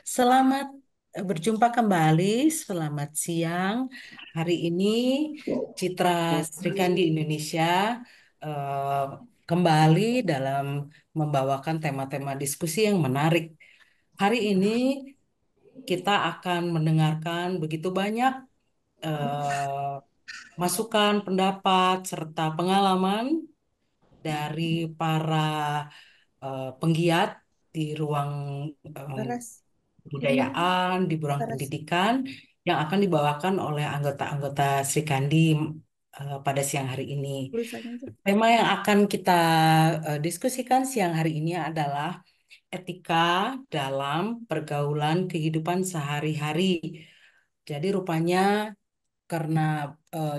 Selamat berjumpa kembali, selamat siang. Hari ini Citra Sri Kandi Indonesia eh, kembali dalam membawakan tema-tema diskusi yang menarik. Hari ini kita akan mendengarkan begitu banyak eh, masukan, pendapat, serta pengalaman dari para penggiat di ruang Laras, kebudayaan, di bidang Laras, pendidikan yang akan dibawakan oleh anggota-anggota Sri Kandi pada siang hari ini. tulisannya aja. Tema yang akan kita diskusikan siang hari ini adalah etika dalam pergaulan kehidupan sehari-hari. Jadi rupanya karena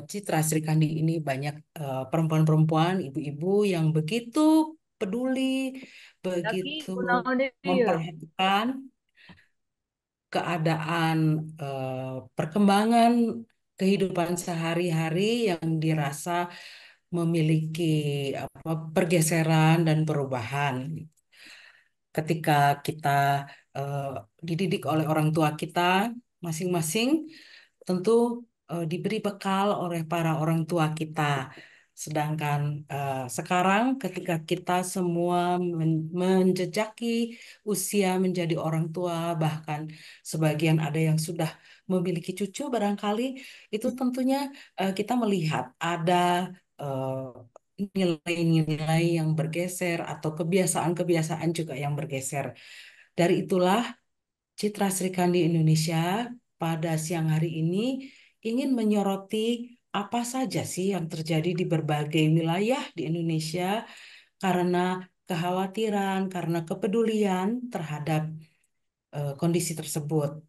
Citra Sri Kandi ini banyak perempuan-perempuan, ibu-ibu yang begitu peduli, Tapi begitu kunaon deui yeuh? memperhatikan keadaan perkembangan kehidupan sehari-hari yang dirasa memiliki pergeseran dan perubahan. Ketika kita eh, dididik oleh orang tua kita masing-masing, tentu diberi bekal oleh para orang tua kita. Sedangkan sekarang ketika kita semua menjejaki usia menjadi orang tua, bahkan sebagian ada yang sudah memiliki cucu barangkali, itu tentunya kita melihat ada nilai-nilai yang bergeser atau kebiasaan-kebiasaan juga yang bergeser. Dari itulah Citra Sri Kandi Indonesia pada siang hari ini ingin menyoroti apa saja sih yang terjadi di berbagai wilayah di Indonesia karena kekhawatiran, karena kepedulian terhadap kondisi tersebut.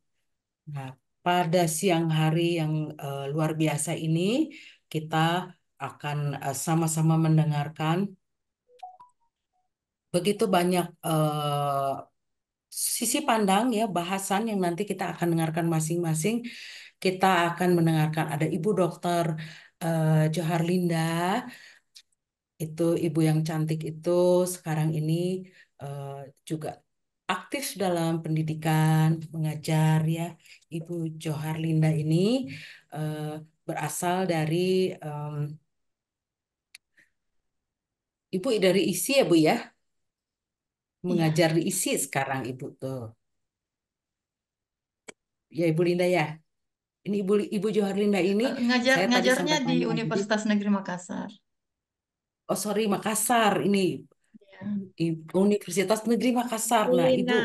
Nah, pada siang hari yang luar biasa ini, kita akan sama-sama mendengarkan begitu banyak sisi pandang ya bahasan yang nanti kita akan dengarkan masing-masing. Kita akan mendengarkan ada Ibu Dokter Johar Linda, itu ibu yang cantik itu sekarang ini eh, juga aktif dalam pendidikan, mengajar ya. Ibu Johar Linda ini eh, berasal dari em, Ibu dari ISI ya Bu ya, Iya. mengajar di ISI sekarang Ibu tuh. Ya Ibu Linda ya. Ini Ibu Johar Linda ini saya tadi Ngajarnya sampai di tanya. Jadi, Universitas Negeri Makassar. oh sorry Makassar ini Ya. Universitas Negeri Makassar. Nah Ibu, Bulina,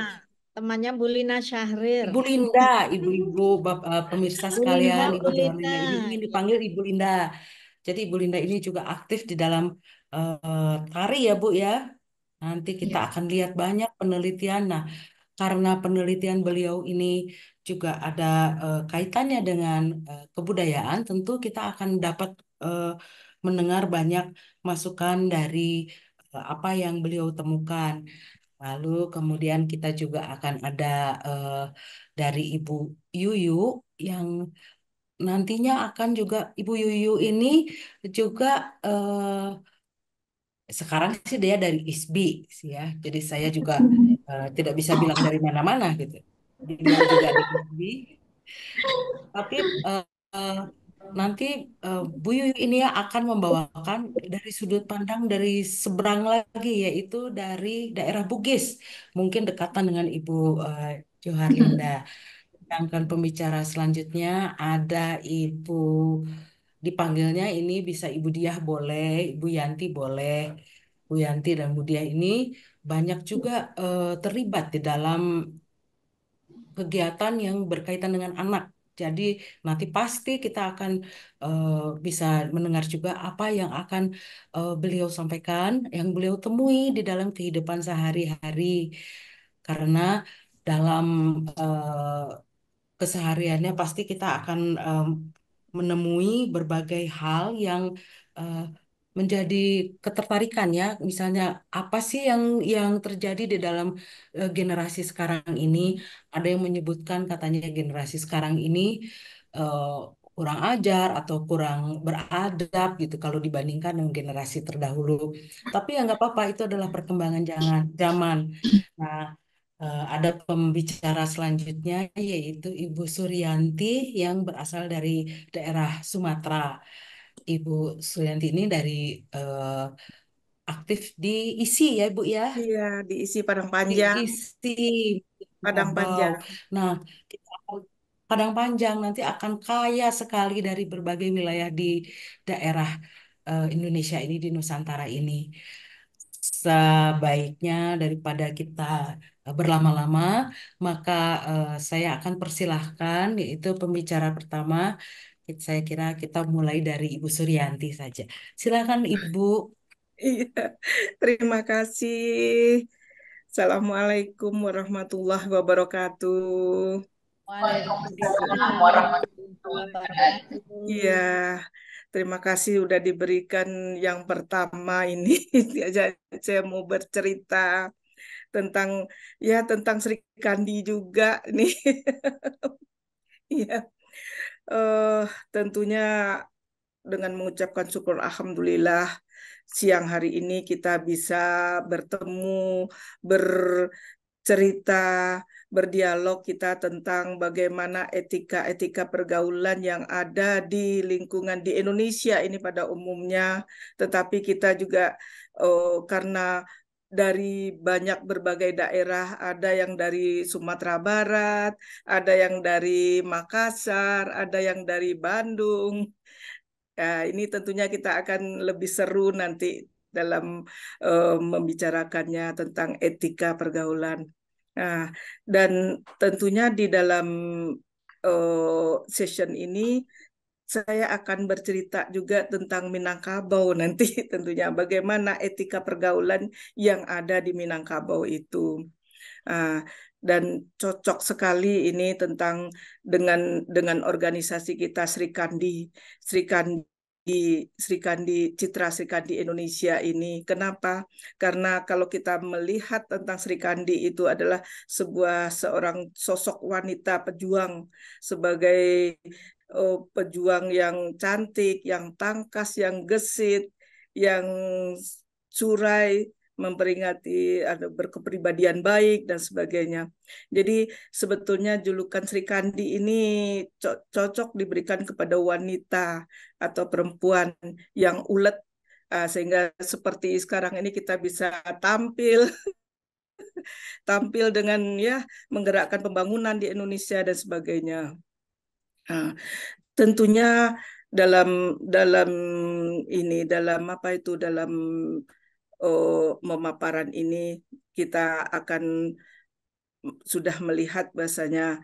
temannya Bulina Syahrir. Ibu Linda, ibu-ibu, pemirsa sekalian, Bulina, Ibu Johar Linda ini Bulina. ingin Ya. dipanggil Ibu Linda. Jadi Ibu Linda ini juga aktif di dalam tari ya Bu ya. Nanti kita Iya. akan lihat banyak penelitian. Nah, karena penelitian beliau ini juga ada kaitannya dengan kebudayaan, tentu kita akan dapat eh, mendengar banyak masukan dari apa yang beliau temukan. Lalu kemudian kita juga akan ada eh, dari Ibu Yuyu yang nantinya akan juga Ibu Yuyu ini juga sekarang sih dia dari ISBI sih ya. Jadi saya juga tidak bisa bilang dari mana-mana gitu. Dia juga di ISBI, tapi eh, nanti Bu Yuyu ini ya akan membawakan dari sudut pandang dari seberang lagi yaitu dari daerah Bugis, mungkin dekatan dengan Ibu Johar Linda. Sedangkan pembicara selanjutnya ada Ibu dipanggilnya ini bisa Ibu Diah boleh, Ibu Yanti boleh. Bu Yanti dan Bu Diah ini banyak juga terlibat di dalam kegiatan yang berkaitan dengan anak. Jadi nanti pasti kita akan eh, bisa mendengar juga apa yang akan beliau sampaikan, yang beliau temui di dalam kehidupan sehari-hari. Karena dalam kesehariannya pasti kita akan menemui berbagai hal yang eh, menjadi ketertarikan ya. Misalnya apa sih yang terjadi di dalam generasi sekarang ini? Ada yang menyebutkan katanya generasi sekarang ini eh, kurang ajar atau kurang beradab gitu kalau dibandingkan dengan generasi terdahulu. Tapi ya nggak apa-apa, itu adalah perkembangan zaman. Nah, Ada pembicara selanjutnya yaitu Ibu Suryanti yang berasal dari daerah Sumatera. Ibu Suryanti ini dari eh, aktif di ISI ya Bu ya, Iya, diisi Padang Panjang, diisi Padang Kabau. Panjang. Nah, kita Padang Panjang nanti akan kaya sekali dari berbagai wilayah di daerah Indonesia ini, di Nusantara ini. Sebaiknya daripada kita berlama-lama, maka saya akan persilahkan, yaitu pembicara pertama, saya kira kita mulai dari Ibu Suryanti saja. Silakan Ibu. Iya, terima kasih. Assalamualaikum warahmatullahi wabarakatuh. Waalaikumsalam warahmatullahi Iya, wabarakatuh. terima kasih udah diberikan yang pertama ini. Saya mau bercerita tentang tentang Sri Kandi juga nih. Iya, eh tentunya dengan mengucapkan syukur alhamdulillah siang hari ini kita bisa bertemu, bercerita, berdialog kita tentang bagaimana etika-etika pergaulan yang ada di lingkungan di Indonesia ini pada umumnya, tetapi kita juga karena dari banyak berbagai daerah, ada yang dari Sumatera Barat, ada yang dari Makassar, ada yang dari Bandung. Ya, ini tentunya kita akan lebih seru nanti dalam membicarakannya tentang etika pergaulan. Nah, dan tentunya di dalam session ini saya akan bercerita juga tentang Minangkabau nanti tentunya bagaimana etika pergaulan yang ada di Minangkabau itu. Ah, dan cocok sekali ini tentang dengan organisasi kita Sri Kandi, Sri Kandi, Sri Kandi, Citra Sri Kandi Indonesia ini. Kenapa? Karena kalau kita melihat tentang Sri Kandi itu adalah seorang sosok wanita pejuang sebagai pejuang yang cantik, yang tangkas, yang gesit, yang curai, memperingati ada berkepribadian baik dan sebagainya. Jadi sebetulnya julukan Sri Kandi ini cocok diberikan kepada wanita atau perempuan yang ulet, sehingga seperti sekarang ini kita bisa tampil tampil dengan menggerakkan pembangunan di Indonesia dan sebagainya. Nah, tentunya dalam dalam dalam apa itu dalam memaparan ini kita akan sudah melihat bahasanya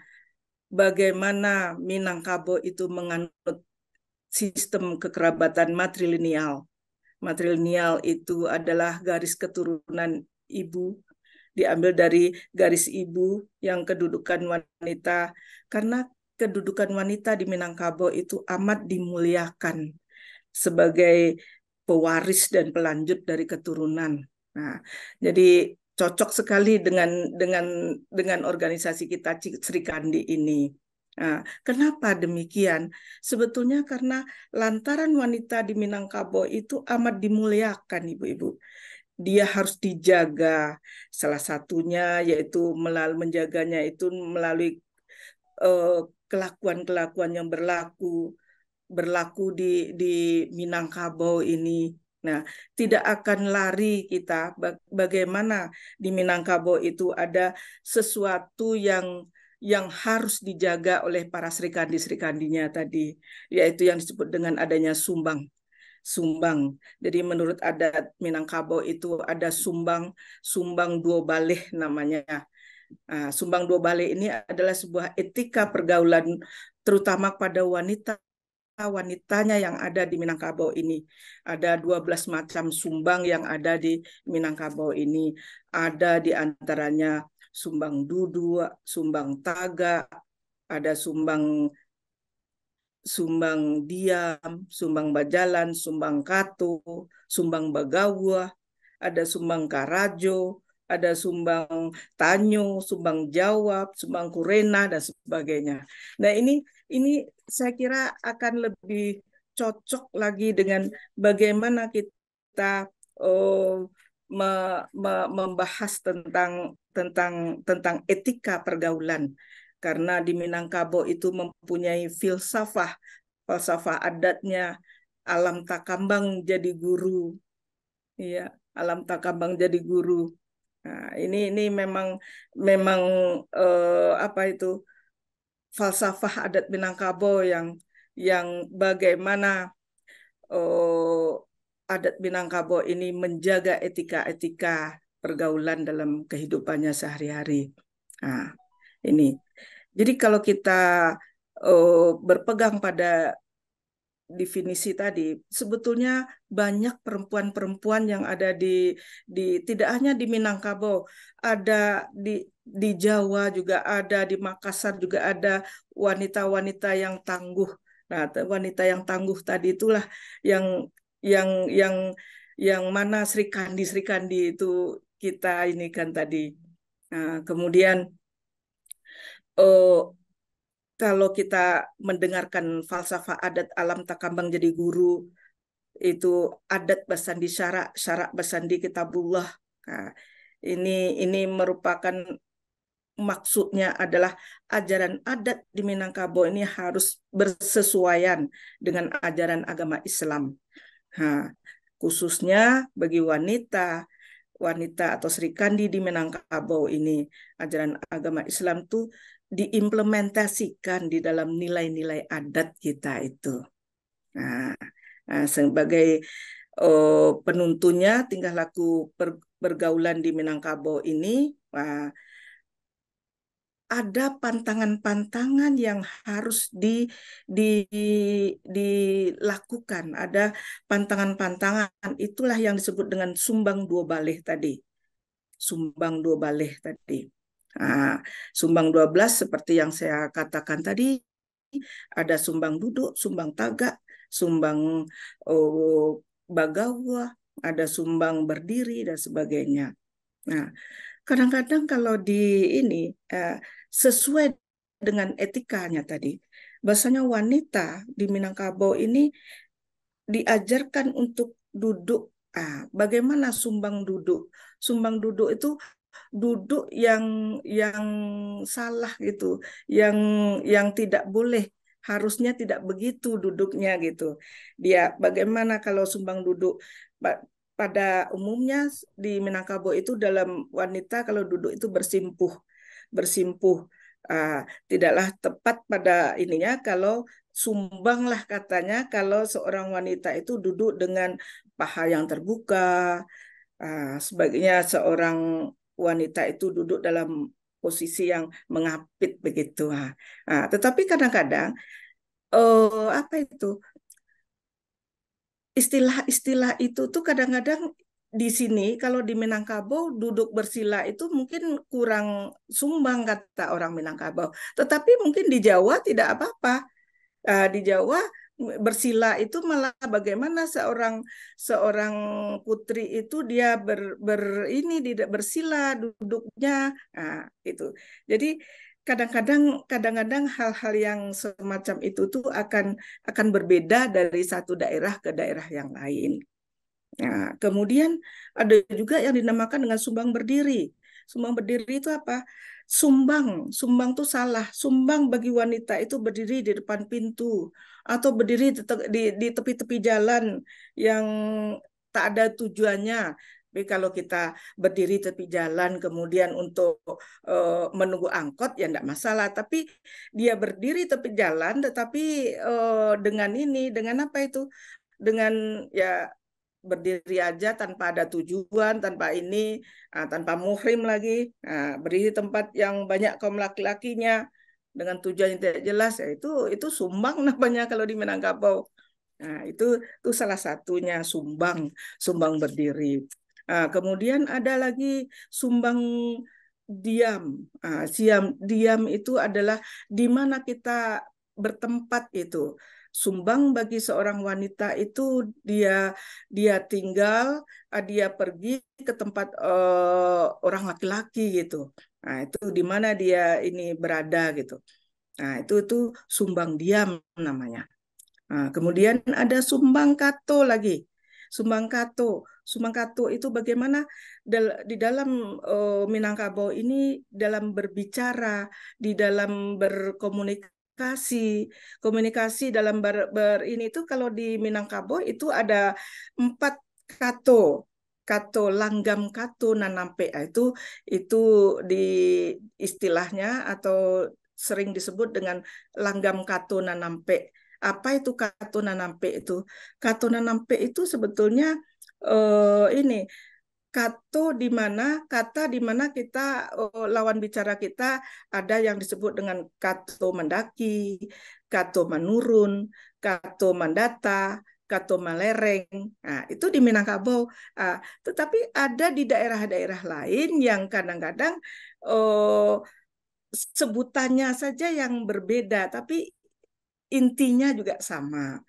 bagaimana Minangkabau itu menganut sistem kekerabatan matrilineal. Matrilineal itu adalah garis keturunan ibu, diambil dari garis ibu yang kedudukan wanita, karena kedudukan wanita di Minangkabau itu amat dimuliakan sebagai pewaris dan pelanjut dari keturunan. Nah, jadi cocok sekali dengan organisasi kita Sri Kandi ini. Nah, kenapa demikian? Sebetulnya karena lantaran wanita di Minangkabau itu amat dimuliakan, ibu-ibu. Dia harus dijaga. Salah satunya yaitu menjaganya itu melalui kelakuan-kelakuan yang berlaku di Minangkabau ini. Nah, tidak akan lari kita bagaimana di Minangkabau itu ada sesuatu yang harus dijaga oleh para Srikandi-Srikandinya tadi, yaitu yang disebut dengan adanya sumbang. Sumbang. Jadi menurut adat Minangkabau itu ada sumbang, sumbang dua baleh namanya. Nah, sumbang dua baleh ini adalah sebuah etika pergaulan terutama pada wanitanya yang ada di Minangkabau ini. Ada 12 macam sumbang yang ada di Minangkabau ini. Ada di antaranya sumbang dudu, sumbang taga, ada sumbang sumbang diam, sumbang bajalan, sumbang katu, sumbang bagawa, ada sumbang karajo, ada sumbang tanyo, sumbang jawab, sumbang kurena dan sebagainya. Nah, ini saya kira akan lebih cocok lagi dengan bagaimana kita oh, membahas tentang etika pergaulan, karena di Minangkabau itu mempunyai falsafah adatnya, alam takambang jadi guru, ya, alam takambang jadi guru. Nah, ini memang apa itu, falsafah adat Minangkabau yang bagaimana adat Minangkabau ini menjaga etika-etika pergaulan dalam kehidupannya sehari-hari. Nah, ini. Jadi kalau kita berpegang pada definisi tadi, sebetulnya banyak perempuan-perempuan yang ada di tidak hanya di Minangkabau, ada di Jawa juga ada, di Makassar juga ada wanita-wanita yang tangguh. Nah, wanita yang tangguh tadi itulah yang yang yang yang mana Sri Kandi itu kita ini kan tadi. Nah, kemudian kalau kita mendengarkan falsafah adat alam takambang jadi guru, itu adat basandi syarak basandi kitabullah. Nah, ini merupakan, maksudnya adalah ajaran adat di Minangkabau ini harus bersesuaian dengan ajaran agama Islam. Nah, khususnya bagi wanita atau Sri Kandi di Minangkabau ini, ajaran agama Islam tuh diimplementasikan di dalam nilai-nilai adat kita itu. Nah, sebagai penuntunnya tingkah laku pergaulan di Minangkabau ini, ada pantangan-pantangan yang harus dilakukan. Ada pantangan-pantangan, itulah yang disebut dengan sumbang dua baleh tadi. Sumbang dua baleh tadi. Nah, sumbang 12 seperti yang saya katakan tadi, ada sumbang duduk, sumbang tagak, sumbang bagawa, ada sumbang berdiri, dan sebagainya. Nah, kadang-kadang kalau di ini sesuai dengan etikanya tadi, bahasanya wanita di Minangkabau ini diajarkan untuk duduk. Bagaimana sumbang duduk? Sumbang duduk itu duduk yang salah gitu, yang tidak boleh, harusnya tidak begitu duduknya gitu. Dia bagaimana kalau sumbang duduk? Pada umumnya di Minangkabau itu dalam wanita kalau duduk itu bersimpuh. Tidaklah tepat pada ininya kalau sumbanglah katanya kalau seorang wanita itu duduk dengan paha yang terbuka. Sebagainya seorang wanita itu duduk dalam posisi yang mengapit begitu. Tetapi kadang-kadang apa itu, istilah-istilah itu tuh kadang-kadang di sini kalau di Minangkabau duduk bersila itu mungkin kurang sumbang kata orang Minangkabau. Tetapi mungkin di Jawa tidak apa-apa. Di Jawa bersila itu malah bagaimana seorang putri itu dia bersila duduknya, itu. Jadi kadang-kadang hal-hal yang semacam itu tuh akan berbeda dari satu daerah ke daerah yang lain. Nah, kemudian ada juga yang dinamakan dengan sumbang berdiri. Sumbang berdiri itu apa? Sumbang itu salah. Sumbang bagi wanita itu berdiri di depan pintu atau berdiri di tepi-tepi jalan yang tak ada tujuannya. Tapi kalau kita berdiri tepi jalan kemudian untuk menunggu angkot ya enggak masalah. Tapi dia berdiri tepi jalan tetapi dengan apa itu? Dengan ya berdiri aja tanpa ada tujuan, tanpa muhrim lagi, berdiri tempat yang banyak kaum laki-lakinya dengan tujuan yang tidak jelas, ya itu sumbang namanya kalau di Minangkabau. Nah, itu salah satunya sumbang berdiri. Kemudian ada lagi sumbang diam. Diam itu adalah di mana kita bertempat itu. Sumbang bagi seorang wanita itu dia tinggal, dia pergi ke tempat orang laki-laki gitu. Nah, itu di mana dia ini berada gitu. Nah, itu sumbang diam namanya. Nah, kemudian ada sumbang kato lagi. Sumbang Kato. Sumbang Kato itu bagaimana di dalam Minangkabau ini dalam berbicara, di dalam komunikasi dalam ini itu kalau di Minangkabau itu ada 4 kato. Kato langgam kato nanampe itu di istilahnya atau sering disebut dengan langgam kato nanampe. Apa itu kato nanampe itu? Kato nanampe itu sebetulnya ini kata di mana kita lawan bicara kita ada yang disebut dengan kato mendaki, kato menurun, kato mendata, kato melereng. Nah, itu di Minangkabau. Tetapi ada di daerah-daerah lain yang kadang-kadang sebutannya saja yang berbeda, tapi intinya juga sama.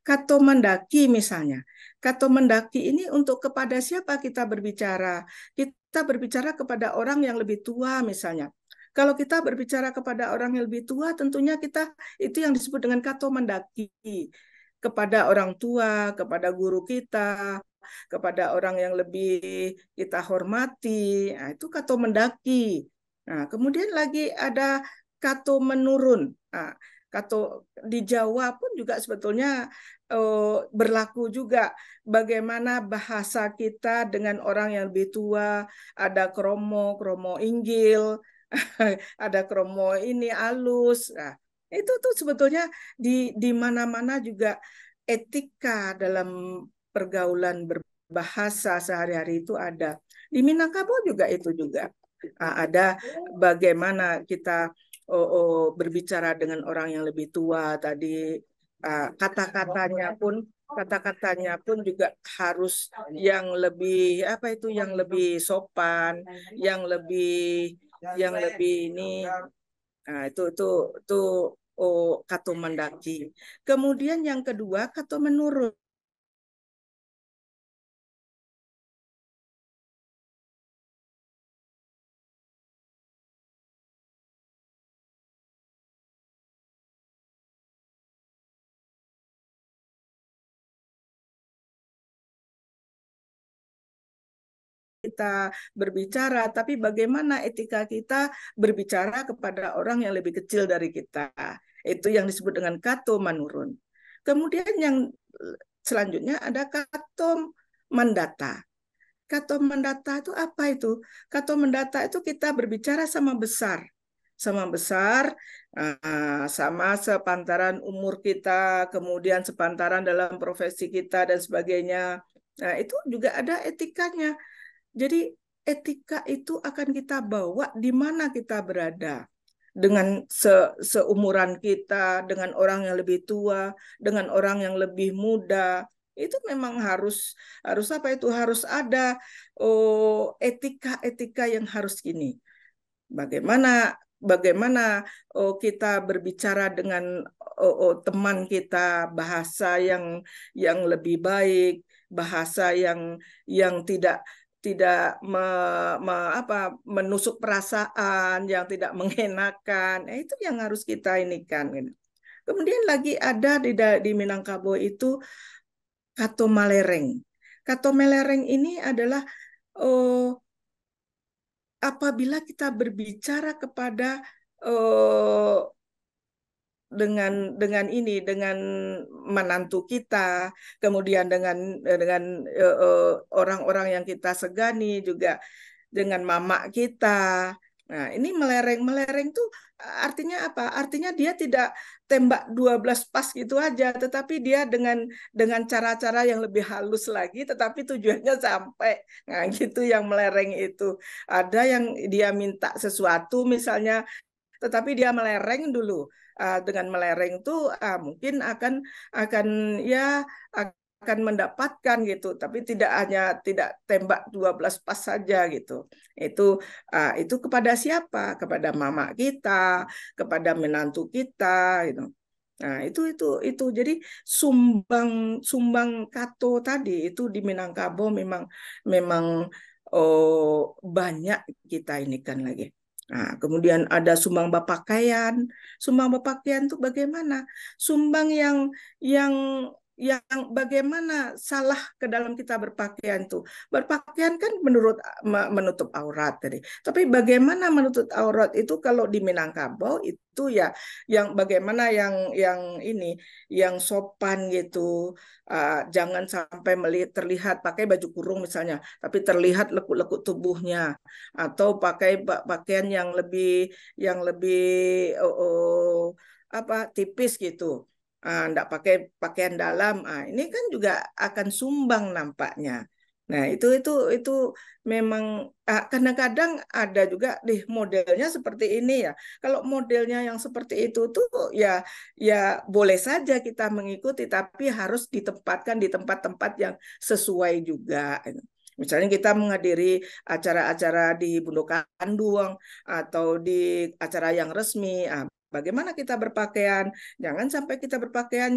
Kato mendaki misalnya. Kato mendaki ini untuk kepada siapa kita berbicara? Kita berbicara kepada orang yang lebih tua misalnya. Kalau kita berbicara kepada orang yang lebih tua, tentunya kita itu yang disebut dengan kato mendaki. Kepada orang tua, kepada guru kita, kepada orang yang lebih kita hormati. Nah, itu kato mendaki. Nah, kemudian lagi ada kato menurun. Kato di Jawa pun juga sebetulnya berlaku juga bagaimana bahasa kita dengan orang yang lebih tua, ada kromo inggil, ada kromo ini alus. Nah, itu tuh sebetulnya di mana-mana juga etika dalam pergaulan berbahasa sehari-hari itu ada. Di Minangkabau juga itu juga. Ada bagaimana kita berbicara dengan orang yang lebih tua tadi, kata-katanya pun juga harus yang lebih yang lebih sopan, yang lebih ini. Nah, itu kato mendaki. Kemudian yang kedua kato menurun. Kita berbicara, tapi bagaimana etika kita berbicara kepada orang yang lebih kecil dari kita. Itu yang disebut dengan kato menurun. Kemudian yang selanjutnya ada kato mendata. Kato mendata itu apa itu? Kato mendata itu kita berbicara sama besar. Sama sepantaran umur kita, kemudian sepantaran dalam profesi kita dan sebagainya. Nah, itu juga ada etikanya. Jadi etika itu akan kita bawa di mana kita berada. Dengan seumuran kita, dengan orang yang lebih tua, dengan orang yang lebih muda. Itu memang harus harus ada etika yang harus gini. Bagaimana kita berbicara dengan teman kita, bahasa yang lebih baik, bahasa yang tidak menusuk perasaan, yang tidak mengenakan. Itu yang harus kita inikan. Kemudian lagi ada di Minangkabau itu kato melereng. Kato melereng ini adalah apabila kita berbicara kepada dengan menantu kita, kemudian dengan orang-orang yang kita segani, juga dengan mama kita. Nah, ini melereng tuh artinya apa? Artinya dia tidak tembak 12 pas gitu aja, tetapi dia dengan cara-cara yang lebih halus lagi, tetapi tujuannya sampai. Nah, gitu yang melereng itu. Ada yang dia minta sesuatu misalnya, tetapi dia melereng dulu. Dengan melereng itu mungkin akan ya akan mendapatkan gitu, tapi tidak tembak 12 pas saja gitu. Itu kepada siapa? Kepada mama kita, kepada menantu kita gitu. Nah, itu jadi sumbang kato tadi itu di Minangkabau memang banyak kita ini kan lagi. Nah, kemudian ada sumbang bapakaian. Sumbang bapakaian itu bagaimana? Sumbang yang yang bagaimana salah ke dalam kita berpakaian tuh. Berpakaian kan menutup aurat tadi. Tapi bagaimana menutup aurat itu kalau di Minangkabau itu ya yang bagaimana yang ini yang sopan gitu. Jangan sampai terlihat pakai baju kurung misalnya, tapi terlihat lekuk-lekuk tubuhnya atau pakai pakaian yang lebih tipis gitu. Nggak pakai pakaian dalam, ini kan juga akan sumbang nampaknya. Nah, itu memang kadang-kadang ada juga deh modelnya seperti ini ya. Kalau modelnya yang seperti itu tuh ya boleh saja kita mengikuti, tapi harus ditempatkan di tempat-tempat yang sesuai juga. Misalnya kita menghadiri acara-acara di Bundokandung atau di acara yang resmi. Bagaimana kita berpakaian? Jangan sampai kita berpakaian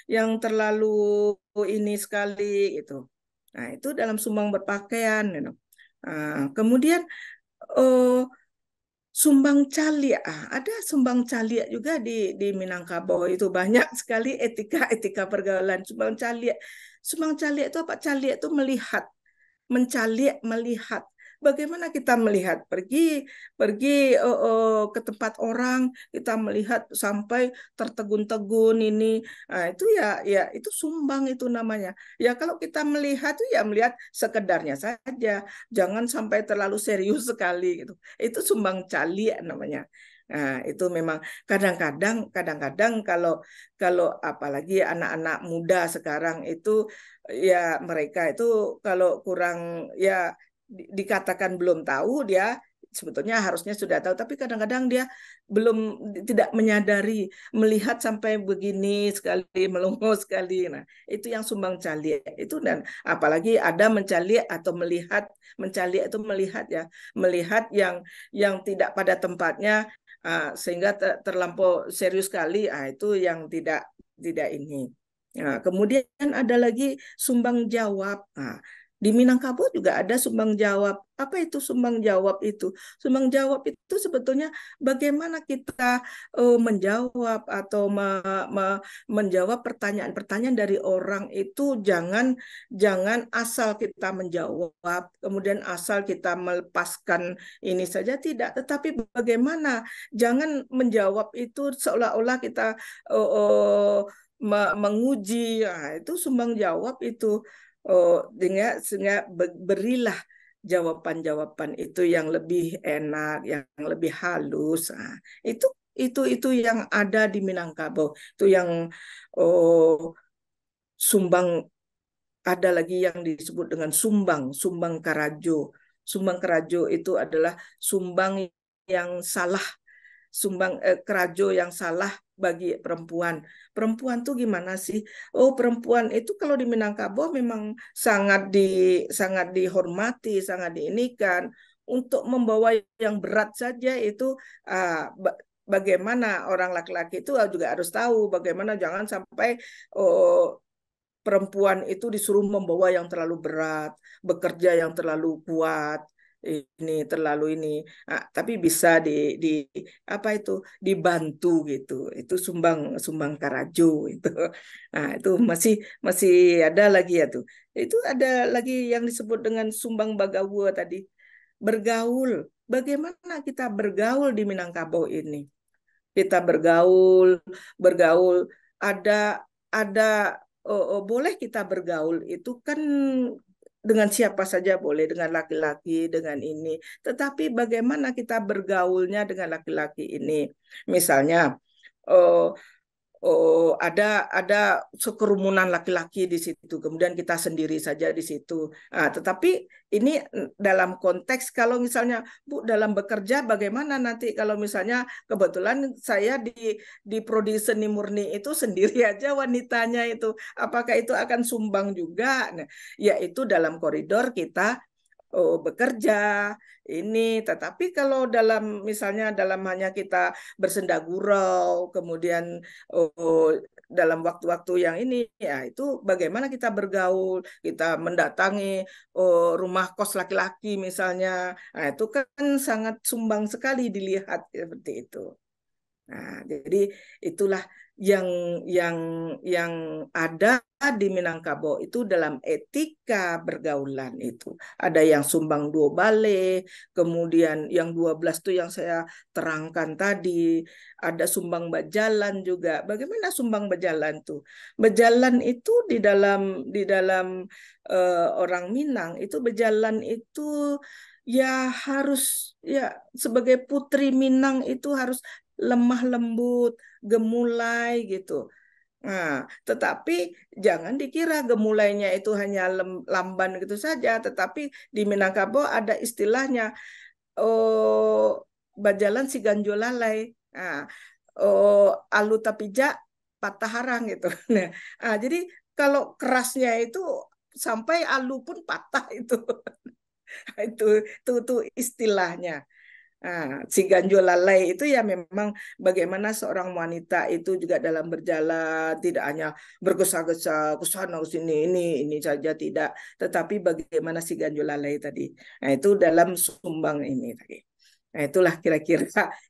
yang terlalu ini sekali gitu. Nah, itu dalam sumbang berpakaian. Kemudian oh, sumbang calia, ada sumbang calia juga di Minangkabau, itu banyak sekali etika pergaulan sumbang calia itu apa? Calia itu melihat, mencalik, melihat. Bagaimana kita melihat? Pergi ke tempat orang, kita melihat sampai tertegun-tegun ini. Itu ya itu sumbang itu namanya. Ya kalau kita melihat itu ya melihat sekedarnya saja, jangan sampai terlalu serius sekali gitu. Itu sumbang cali namanya. Nah, itu memang kadang-kadang kalau apalagi anak-anak muda sekarang itu ya mereka itu kalau kurang ya dikatakan belum tahu, dia sebetulnya harusnya sudah tahu, tapi kadang-kadang dia tidak menyadari, melihat sampai begini sekali, melongo sekali. Nah, itu yang sumbang calik itu. Dan apalagi ada mencalik atau melihat, mencalik itu melihat ya, melihat yang tidak pada tempatnya, sehingga terlampau serius sekali. Itu yang tidak ini. Nah, kemudian ada lagi sumbang jawab. Nah, di Minangkabau juga ada sumbang jawab. Apa itu sumbang jawab itu? Sumbang jawab itu sebetulnya bagaimana kita menjawab atau menjawab pertanyaan-pertanyaan dari orang itu, jangan asal kita menjawab, kemudian asal kita melepaskan ini saja, tidak. Tetapi bagaimana jangan menjawab itu seolah-olah kita menguji. Itu sumbang jawab itu. Sehingga berilah jawaban-jawaban itu yang lebih enak, yang lebih halus. Itu yang ada di Minangkabau. Itu yang sumbang. Ada lagi yang disebut dengan sumbang karajo. Sumbang karajo itu adalah sumbang yang salah, kerajo yang salah bagi perempuan. Perempuan tuh gimana sih? Oh, perempuan itu kalau di Minangkabau memang sangat dihormati, sangat diinikan. Untuk membawa yang berat saja itu bagaimana orang laki-laki itu juga harus tahu bagaimana jangan sampai perempuan itu disuruh membawa yang terlalu berat, bekerja yang terlalu kuat, ini terlalu ini. Tapi bisa di apa itu dibantu gitu. Itu sumbang karajo itu. Nah, itu masih ada lagi ya tuh. Itu ada lagi yang disebut dengan sumbang bagawa tadi. Bergaul. Bagaimana kita bergaul di Minangkabau ini? Kita bergaul ada boleh kita bergaul itu kan dengan siapa saja boleh, dengan laki-laki, dengan ini. Tetapi bagaimana kita bergaulnya dengan laki-laki ini? Misalnya ada sekerumunan laki-laki di situ, kemudian kita sendiri saja di situ. Tetapi ini dalam konteks kalau misalnya Bu dalam bekerja, bagaimana nanti kalau misalnya kebetulan saya di prodi seni murni itu sendiri aja wanitanya itu, apakah itu akan sumbang juga? Nah, yaitu dalam koridor kita bekerja ini. Tetapi kalau misalnya dalam hanya kita bersenda gurau, kemudian dalam waktu-waktu yang ini ya itu bagaimana kita bergaul, kita mendatangi rumah kos laki-laki misalnya. Nah, itu kan sangat sumbang sekali dilihat seperti itu. Nah, jadi itulah yang yang yang ada di Minangkabau itu dalam etika pergaulan itu. Ada yang sumbang dua bale, kemudian yang 12 itu yang saya terangkan tadi, ada sumbang berjalan juga. Bagaimana sumbang berjalan tuh? Berjalan itu di dalam orang Minang itu berjalan itu ya harus ya sebagai putri Minang itu harus lemah lembut, gemulai gitu. Nah, tetapi jangan dikira gemulainya itu hanya lamban gitu saja, tetapi di Minangkabau ada istilahnya oh bajalan si ganjolalai. Nah, oh alu tapija patah harang gitu. Nah, jadi kalau kerasnya itu sampai alu pun patah itu. Itu istilahnya. Nah, si ganjol lalai itu ya memang bagaimana seorang wanita itu juga dalam berjalan tidak hanya bergesa-gesa ke sana ke sini ini saja tidak, tetapi bagaimana si ganjol lalai tadi. Nah, itu dalam sumbang ini tadi. Nah, itulah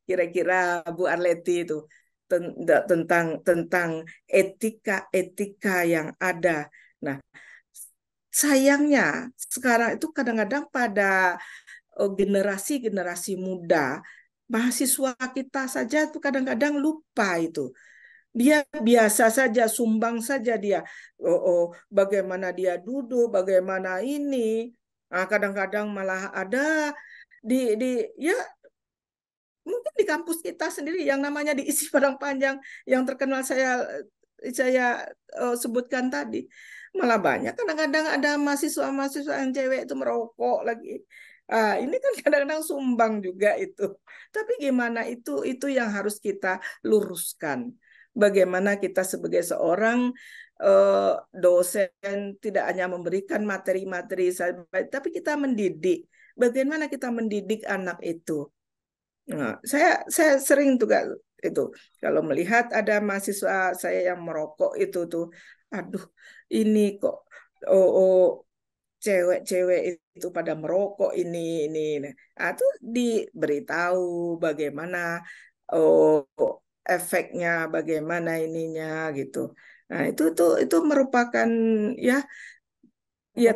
kira-kira Bu Arleti itu tentang tentang etika-etika yang ada. Nah, sayangnya sekarang itu kadang-kadang pada generasi-generasi muda, mahasiswa kita saja tuh kadang-kadang lupa itu. Dia biasa saja, sumbang saja dia. Bagaimana dia duduk, bagaimana ini. Nah, kadang-kadang malah ada di ya mungkin di kampus kita sendiri yang namanya diisi Padang Panjang yang terkenal saya sebutkan tadi. Malah banyak kadang-kadang ada mahasiswa-mahasiswa yang cewek itu merokok lagi. Ini kan kadang-kadang sumbang juga itu. Tapi gimana itu yang harus kita luruskan. Bagaimana kita sebagai seorang dosen tidak hanya memberikan materi-materi, tapi kita mendidik. Bagaimana kita mendidik anak itu? Nah, saya sering juga itu kalau melihat ada mahasiswa saya yang merokok itu tuh, aduh ini kok cewek-cewek itu pada merokok ini. Nah, itu diberitahu bagaimana oh efeknya, bagaimana ininya gitu. Nah, itu merupakan ya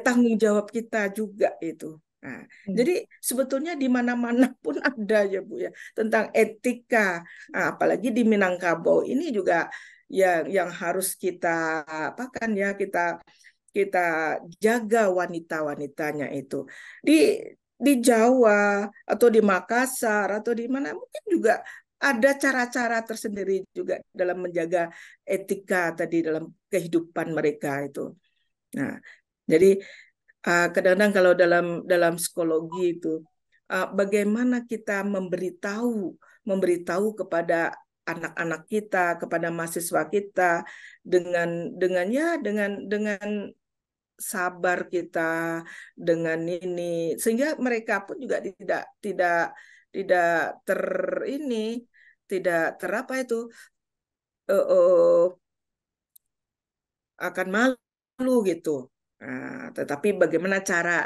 tanggung jawab kita juga itu. Nah, jadi sebetulnya di mana-mana pun ada ya Bu ya tentang etika. Nah, apalagi di Minangkabau ini juga yang harus kita apakan ya kita kita jaga wanita-wanitanya itu. Di di Jawa atau di Makassar atau di mana mungkin juga ada cara-cara tersendiri juga dalam menjaga etika tadi dalam kehidupan mereka itu. Nah, jadi kadang-kadang kalau dalam dalam psikologi itu bagaimana kita memberitahu kepada anak-anak kita, kepada mahasiswa kita dengan sabar kita dengan ini sehingga mereka pun juga tidak tidak tidak ter ini tidak terapa itu uh, uh, akan malu gitu. Tetapi bagaimana cara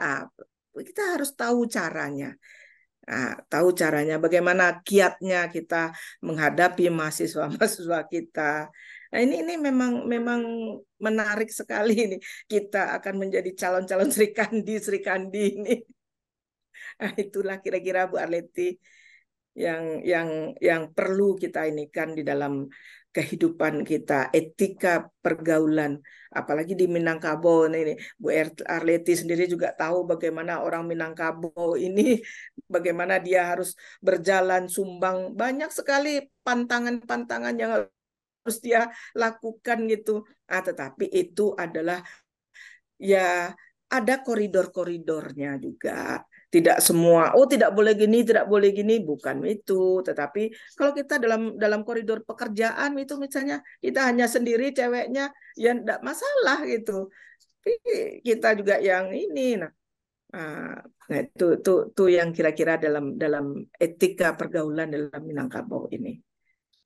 kita harus tahu caranya. Tahu caranya bagaimana kiatnya kita menghadapi mahasiswa-mahasiswa kita. Nah, ini memang menarik sekali ini. Kita akan menjadi calon-calon Sri Kandi ini. Nah, itulah kira-kira Bu Arleti yang perlu kita inikan di dalam kehidupan kita, etika pergaulan, apalagi di Minangkabau ini. Bu Arleti sendiri juga tahu bagaimana orang Minangkabau ini, bagaimana dia harus berjalan sumbang, banyak sekali pantangan-pantangan yang harus dia lakukan gitu. Tetapi itu adalah ya ada koridor-koridornya juga. Tidak semua, tidak boleh gini, tidak boleh gini, bukan itu. Tetapi kalau kita dalam koridor pekerjaan itu misalnya kita hanya sendiri ceweknya, ya tidak masalah gitu. Tapi kita juga yang ini, nah itu yang kira-kira dalam etika pergaulan dalam Minangkabau ini.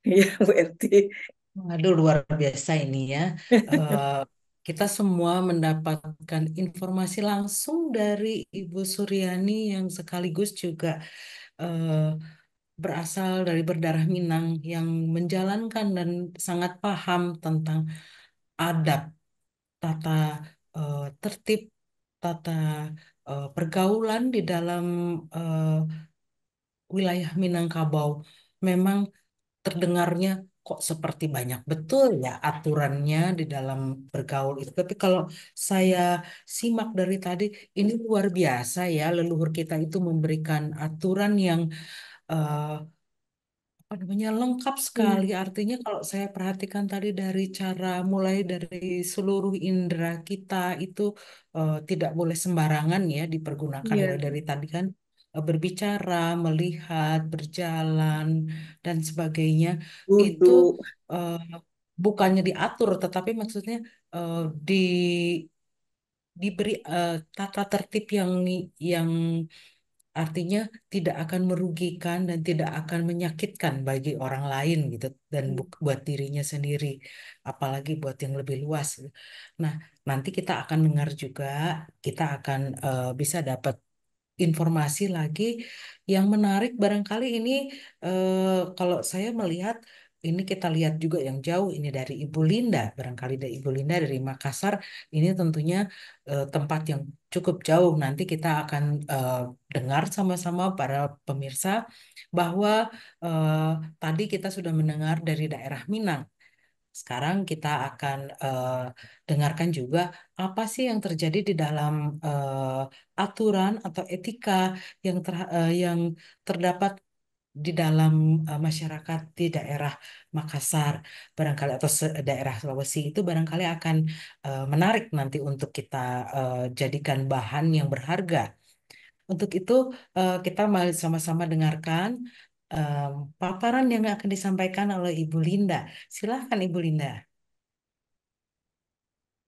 Ya, Bu Erti. Aduh, luar biasa ini ya. Eh, kita semua mendapatkan informasi langsung dari Ibu Suryani yang sekaligus juga eh, berasal dari berdarah Minang yang menjalankan dan sangat paham tentang adab, tata tertib, tata pergaulan di dalam eh, wilayah Minangkabau. Memang terdengarnya kok seperti banyak betul ya aturannya di dalam bergaul itu. Tapi kalau saya simak dari tadi, ini luar biasa ya, leluhur kita itu memberikan aturan yang eh, apa namanya lengkap sekali. Artinya kalau saya perhatikan tadi dari cara mulai dari seluruh indera kita itu tidak boleh sembarangan ya dipergunakan Iya, mulai dari tadi kan berbicara, melihat, berjalan dan sebagainya itu duduk. eh, bukannya diatur tetapi maksudnya eh, di diberi tata tertib yang artinya tidak akan merugikan dan tidak akan menyakitkan bagi orang lain gitu dan buat dirinya sendiri apalagi buat yang lebih luas gitu. Nah, nanti kita akan dengar juga kita akan bisa dapat informasi lagi yang menarik barangkali ini kalau saya melihat ini kita lihat juga yang jauh ini dari Ibu Linda barangkali dari Ibu Linda dari Makassar ini tentunya tempat yang cukup jauh nanti kita akan dengar sama-sama para pemirsa bahwa eh, tadi kita sudah mendengar dari daerah Minang sekarang kita akan dengarkan juga apa sih yang terjadi di dalam aturan atau etika yang terdapat di dalam masyarakat di daerah Makassar barangkali atau daerah Sulawesi itu barangkali akan menarik nanti untuk kita jadikan bahan yang berharga. Untuk itu kita mari sama-sama dengarkan em, paparan yang akan disampaikan oleh Ibu Linda. Silahkan Ibu Linda.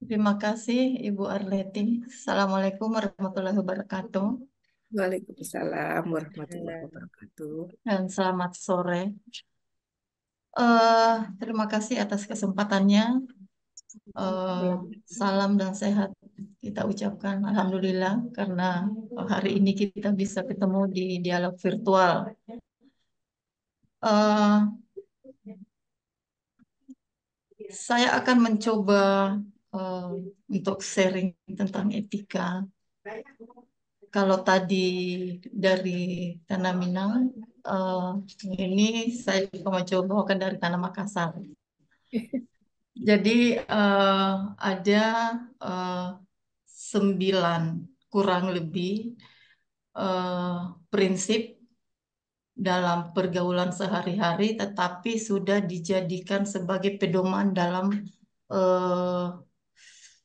Terima kasih Ibu Arleti. Assalamualaikum warahmatullahi wabarakatuh. Waalaikumsalam warahmatullahi wabarakatuh. Dan selamat sore. Terima kasih atas kesempatannya. Salam dan sehat kita ucapkan. Alhamdulillah karena hari ini kita bisa ketemu di dialog virtual. Eh, saya akan mencoba eh, untuk sharing tentang etika. Kalau tadi dari Tanah Minang, eh, ini saya juga mencoba bawakan dari Tanah Makassar. Jadi ada eh, 9 kurang lebih eh, prinsip dalam pergaulan sehari-hari, tetapi sudah dijadikan sebagai pedoman eh,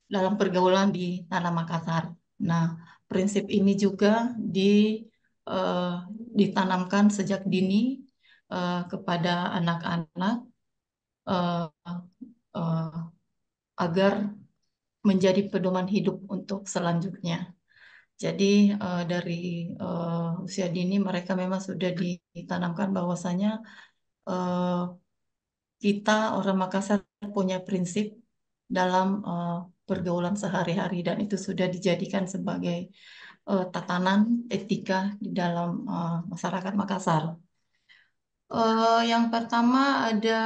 dalam pergaulan di Tanah Makassar. Nah, prinsip ini juga eh, ditanamkan sejak dini kepada anak-anak eh, eh, agar menjadi pedoman hidup untuk selanjutnya. Jadi dari usia dini mereka memang sudah ditanamkan bahwasanya eh, kita orang Makassar punya prinsip dalam pergaulan sehari-hari dan itu sudah dijadikan sebagai tatanan etika di dalam masyarakat Makassar. Yang pertama ada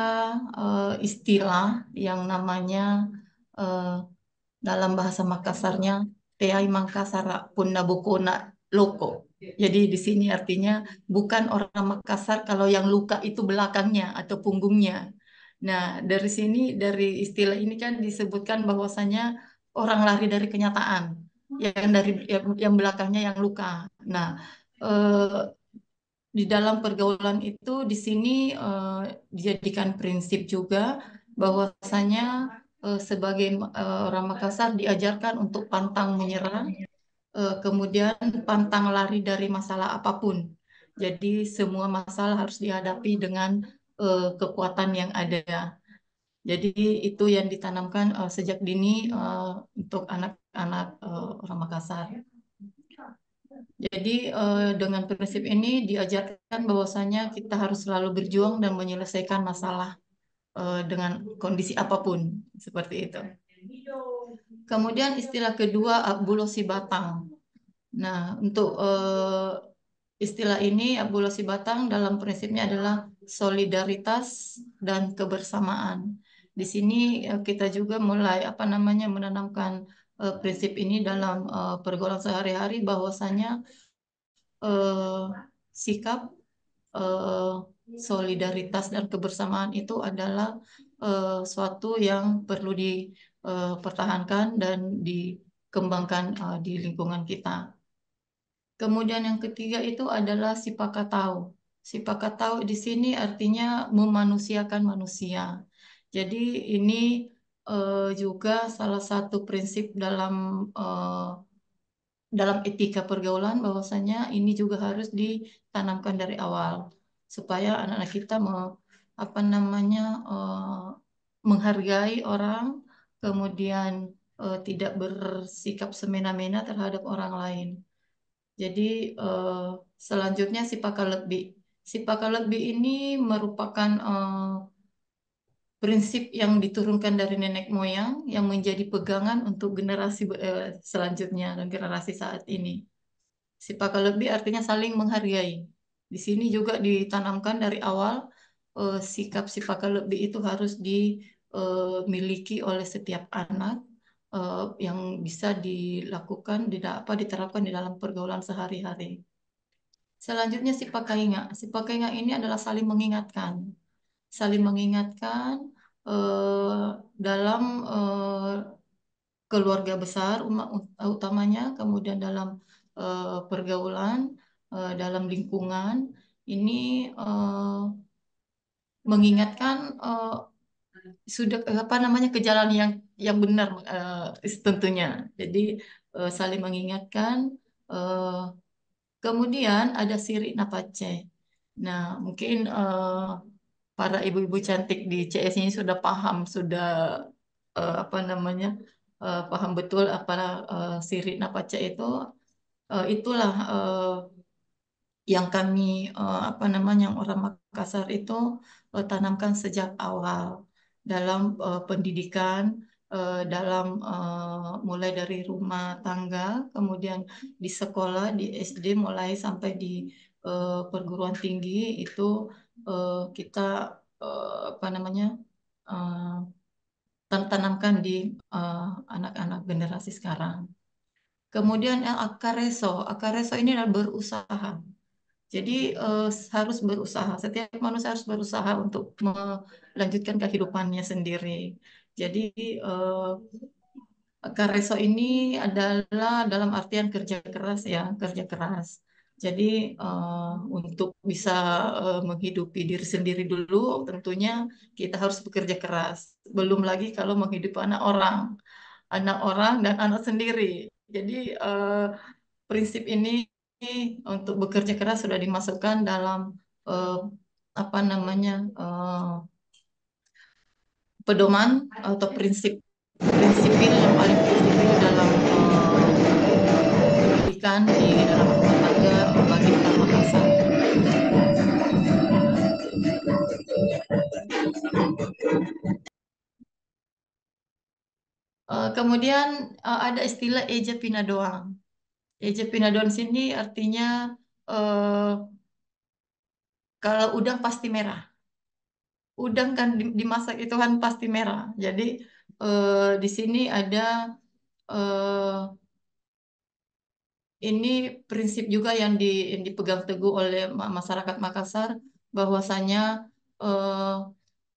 istilah yang namanya eh, dalam bahasa Makassarnya Teai Mangkasara Punna Bukona Loko. Jadi di sini artinya bukan orang Makassar kalau yang luka itu belakangnya atau punggungnya. Nah, dari sini dari istilah ini kan disebutkan bahwasanya orang lari dari kenyataan yang belakangnya yang luka. Nah, eh, di dalam pergaulan itu di sini dijadikan prinsip juga bahwasanya sebagai orang Makassar diajarkan untuk pantang menyerah, kemudian pantang lari dari masalah apapun. Jadi semua masalah harus dihadapi dengan kekuatan yang ada. Jadi itu yang ditanamkan sejak dini untuk anak-anak orang Makassar. Jadi dengan prinsip ini diajarkan bahwasanya kita harus selalu berjuang dan menyelesaikan masalah dengan kondisi apapun seperti itu. Kemudian istilah kedua Bulo si Batang. Nah, untuk istilah ini Abulasi Batang dalam prinsipnya adalah solidaritas dan kebersamaan. Di sini kita juga mulai menanamkan prinsip ini dalam pergaulan sehari-hari, bahwasanya eh, sikap eh, solidaritas dan kebersamaan itu adalah suatu yang perlu dipertahankan dan dikembangkan di lingkungan kita. Kemudian yang ketiga itu adalah sipakatau. Sipakatau di sini artinya memanusiakan manusia. Jadi ini juga salah satu prinsip dalam etika pergaulan, bahwasanya ini juga harus ditanamkan dari awal supaya anak-anak kita apa namanya eh, menghargai orang, kemudian tidak bersikap semena-mena terhadap orang lain. Jadi selanjutnya Sipakalekbi. Sipakalekbi ini merupakan prinsip yang diturunkan dari nenek moyang yang menjadi pegangan untuk generasi selanjutnya dan generasi saat ini. Sipakalekbi artinya saling menghargai. Di sini juga ditanamkan dari awal sikap Sipakalekbi itu harus dimiliki oleh setiap anak yang bisa dilakukan, diterapkan di dalam pergaulan sehari-hari. Selanjutnya si pakainga ini adalah saling mengingatkan. Saling mengingatkan eh, dalam keluarga besar utamanya, kemudian dalam pergaulan, dalam lingkungan. Ini mengingatkan sudah ke jalan yang benar tentunya. Jadi saling mengingatkan. eh, Kemudian ada siri napace. Nah, mungkin para ibu-ibu cantik di CS ini sudah paham, sudah paham betul apa siri napace itu. Itulah yang kami yang orang Makassar itu tanamkan sejak awal dalam pendidikan, dalam mulai dari rumah tangga, kemudian di sekolah, di SD, mulai sampai di perguruan tinggi itu kita uh, tanamkan di anak-anak generasi sekarang. Kemudian akareso ini adalah berusaha. Jadi harus berusaha. Setiap manusia harus berusaha untuk melanjutkan kehidupannya sendiri. Jadi Kareso ini adalah dalam artian kerja keras ya, kerja keras. Jadi untuk bisa menghidupi diri sendiri dulu, tentunya kita harus bekerja keras. Belum lagi kalau menghidupi anak orang dan anak sendiri. Jadi prinsip ini untuk bekerja keras sudah dimasukkan dalam eh, eh, pedoman atau prinsipil yang paling prinsipil dalam pendidikan di dalam rumah tangga bagi orang Makassar. Kemudian ada istilah Eja Pinadoang. Eja Pinadoang sini artinya uh, kalau udang pasti merah. Udang kan dimasak itu kan pasti merah. Jadi di sini ada uh, ini prinsip juga yang dipegang teguh oleh masyarakat Makassar, bahwasanya eh,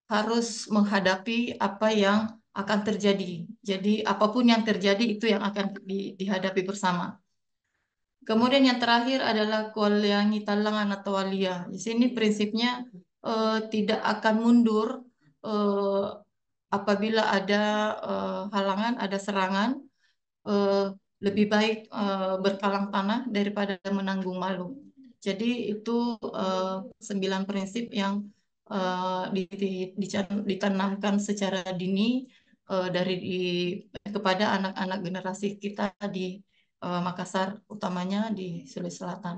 harus menghadapi apa yang akan terjadi. Jadi apapun yang terjadi itu yang akan dihadapi bersama. Kemudian yang terakhir adalah kualiangi talangan atau walia. Di sini prinsipnya tidak akan mundur eh, apabila ada halangan, ada serangan, eh, lebih baik berkalang tanah daripada menanggung malu. Jadi itu eh, 9 prinsip yang ditanamkan secara dini kepada anak-anak generasi kita di Makassar, utamanya di Sulawesi Selatan.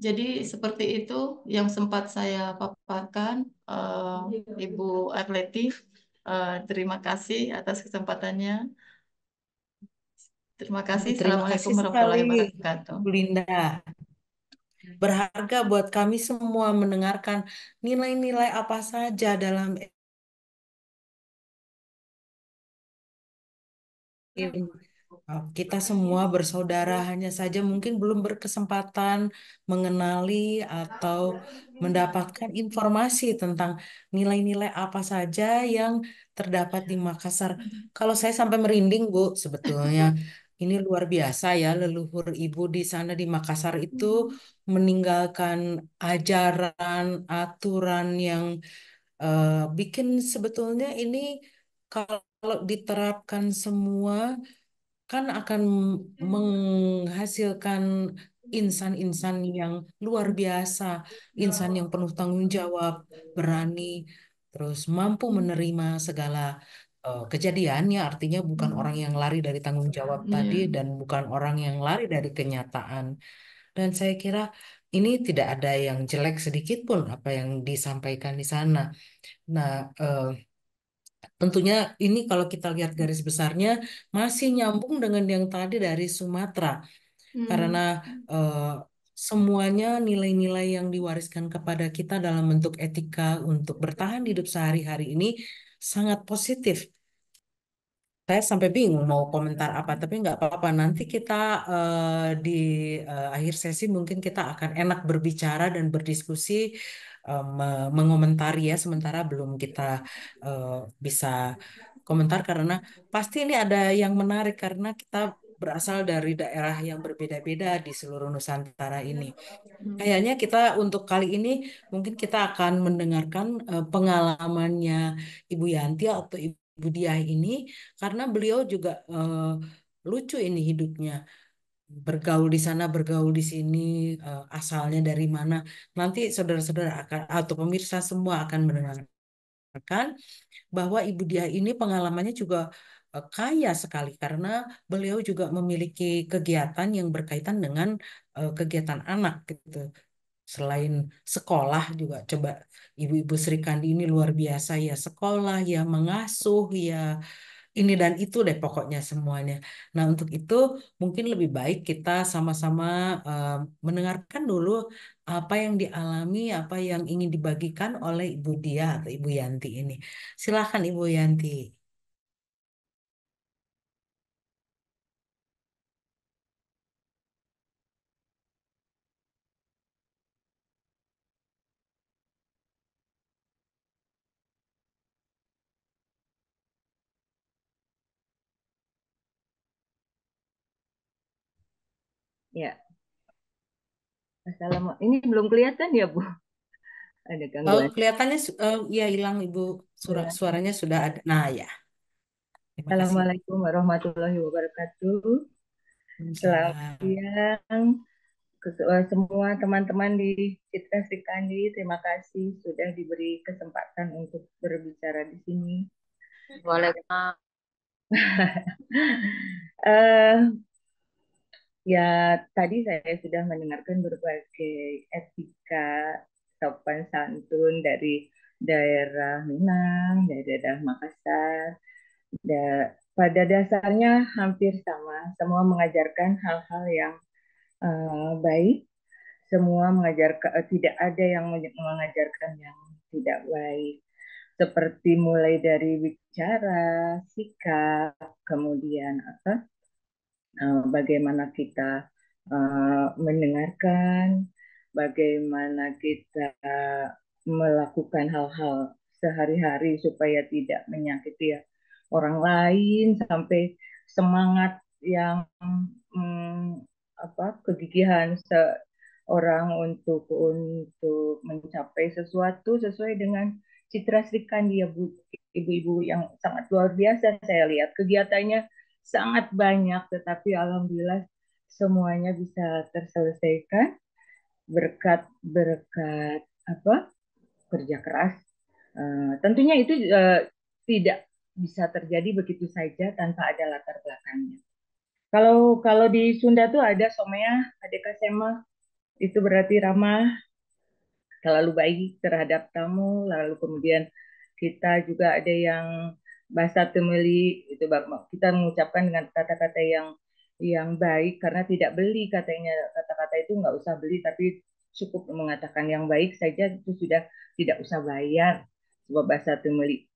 Jadi seperti itu yang sempat saya paparkan, Ibu Arleti. Terima kasih atas kesempatannya. Terima kasih. Terima Assalamualaikum kasih sekali, warahmatullahi wabarakatuh. Bu Linda. Berharga buat kami semua mendengarkan nilai-nilai apa saja dalam kita semua bersaudara, hanya saja mungkin belum berkesempatan mengenali atau mendapatkan informasi tentang nilai-nilai apa saja yang terdapat di Makassar. Kalau saya sampai merinding, Bu, sebetulnya ini luar biasa ya, leluhur Ibu di sana di Makassar itu meninggalkan ajaran, aturan yang bikin sebetulnya ini kalau diterapkan semua kan akan menghasilkan insan-insan yang luar biasa, insan yang penuh tanggung jawab, berani, terus mampu menerima segala kejadiannya. Artinya bukan orang yang lari dari tanggung jawab tadi Iya. dan bukan orang yang lari dari kenyataan. Dan saya kira ini tidak ada yang jelek sedikit pun apa yang disampaikan di sana. Nah, tentunya ini kalau kita lihat garis besarnya masih nyambung dengan yang tadi dari Sumatera karena Hmm. eh, semuanya nilai-nilai yang diwariskan kepada kita dalam bentuk etika untuk bertahan hidup sehari-hari ini sangat positif. Saya sampai bingung mau komentar apa, tapi nggak apa-apa. Nanti kita di akhir sesi mungkin kita akan enak berbicara dan berdiskusi, mengomentari ya. Sementara belum kita eh, bisa komentar karena pasti ini ada yang menarik karena kita berasal dari daerah yang berbeda-beda di seluruh Nusantara ini. Kayaknya kita untuk kali ini mungkin kita akan mendengarkan pengalamannya Ibu Yanti atau Ibu Diah ini karena beliau juga lucu ini hidupnya. Bergaul di sana, bergaul di sini, asalnya dari mana. Nanti saudara-saudara akan atau pemirsa semua akan mendengarkan bahwa Ibu Diah ini pengalamannya juga kaya sekali karena beliau juga memiliki kegiatan yang berkaitan dengan kegiatan anak gitu. Selain sekolah juga coba Ibu-ibu Sri Kandi ini luar biasa ya sekolah ya mengasuh ya ini dan itu deh pokoknya semuanya. Nah untuk itu mungkin lebih baik kita sama-sama eh, mendengarkan dulu apa yang dialami, apa yang ingin dibagikan oleh Ibu Dia atau Ibu Yanti ini. Silakan Ibu Yanti. Ya, Ini belum kelihatan ya, Bu? Ada Oh gangguan. kelihatannya ya hilang Ibu Hilang. suaranya sudah ada. Nah ya, terima kasih. Assalamualaikum warahmatullahi wabarakatuh. Selamat Salam. siang ke semua teman-teman di Citra Srikandi. Terima kasih sudah diberi kesempatan untuk berbicara di sini. Waalaikumsalam. Eh, ya, tadi saya sudah mendengarkan berbagai etika sopan santun dari daerah Minang, dari daerah Makassar. Pada dasarnya hampir sama, semua mengajarkan hal-hal yang baik, semua mengajarkan tidak ada yang mengajarkan yang tidak baik. Seperti mulai dari bicara, sikap, kemudian bagaimana kita mendengarkan, bagaimana kita melakukan hal-hal sehari-hari supaya tidak menyakiti orang lain, sampai semangat yang kegigihan seorang untuk mencapai sesuatu sesuai dengan Citra Sri Kandi ya Bu, ibu-ibu yang sangat luar biasa saya lihat kegiatannya sangat banyak, tetapi alhamdulillah semuanya bisa terselesaikan berkat berkat kerja keras. Tentunya itu tidak bisa terjadi begitu saja tanpa ada latar belakangnya. Kalau kalau di Sunda tuh ada somea, ada kasema, itu berarti ramah, selalu baik terhadap tamu, lalu kemudian kita juga ada yang bahasa temeli, itu kita mengucapkan dengan kata-kata yang yang baik karena tidak beli, katanya kata-kata itu nggak usah beli tapi cukup mengatakan yang baik saja itu sudah tidak usah bayar, sebuah bahasa temeli.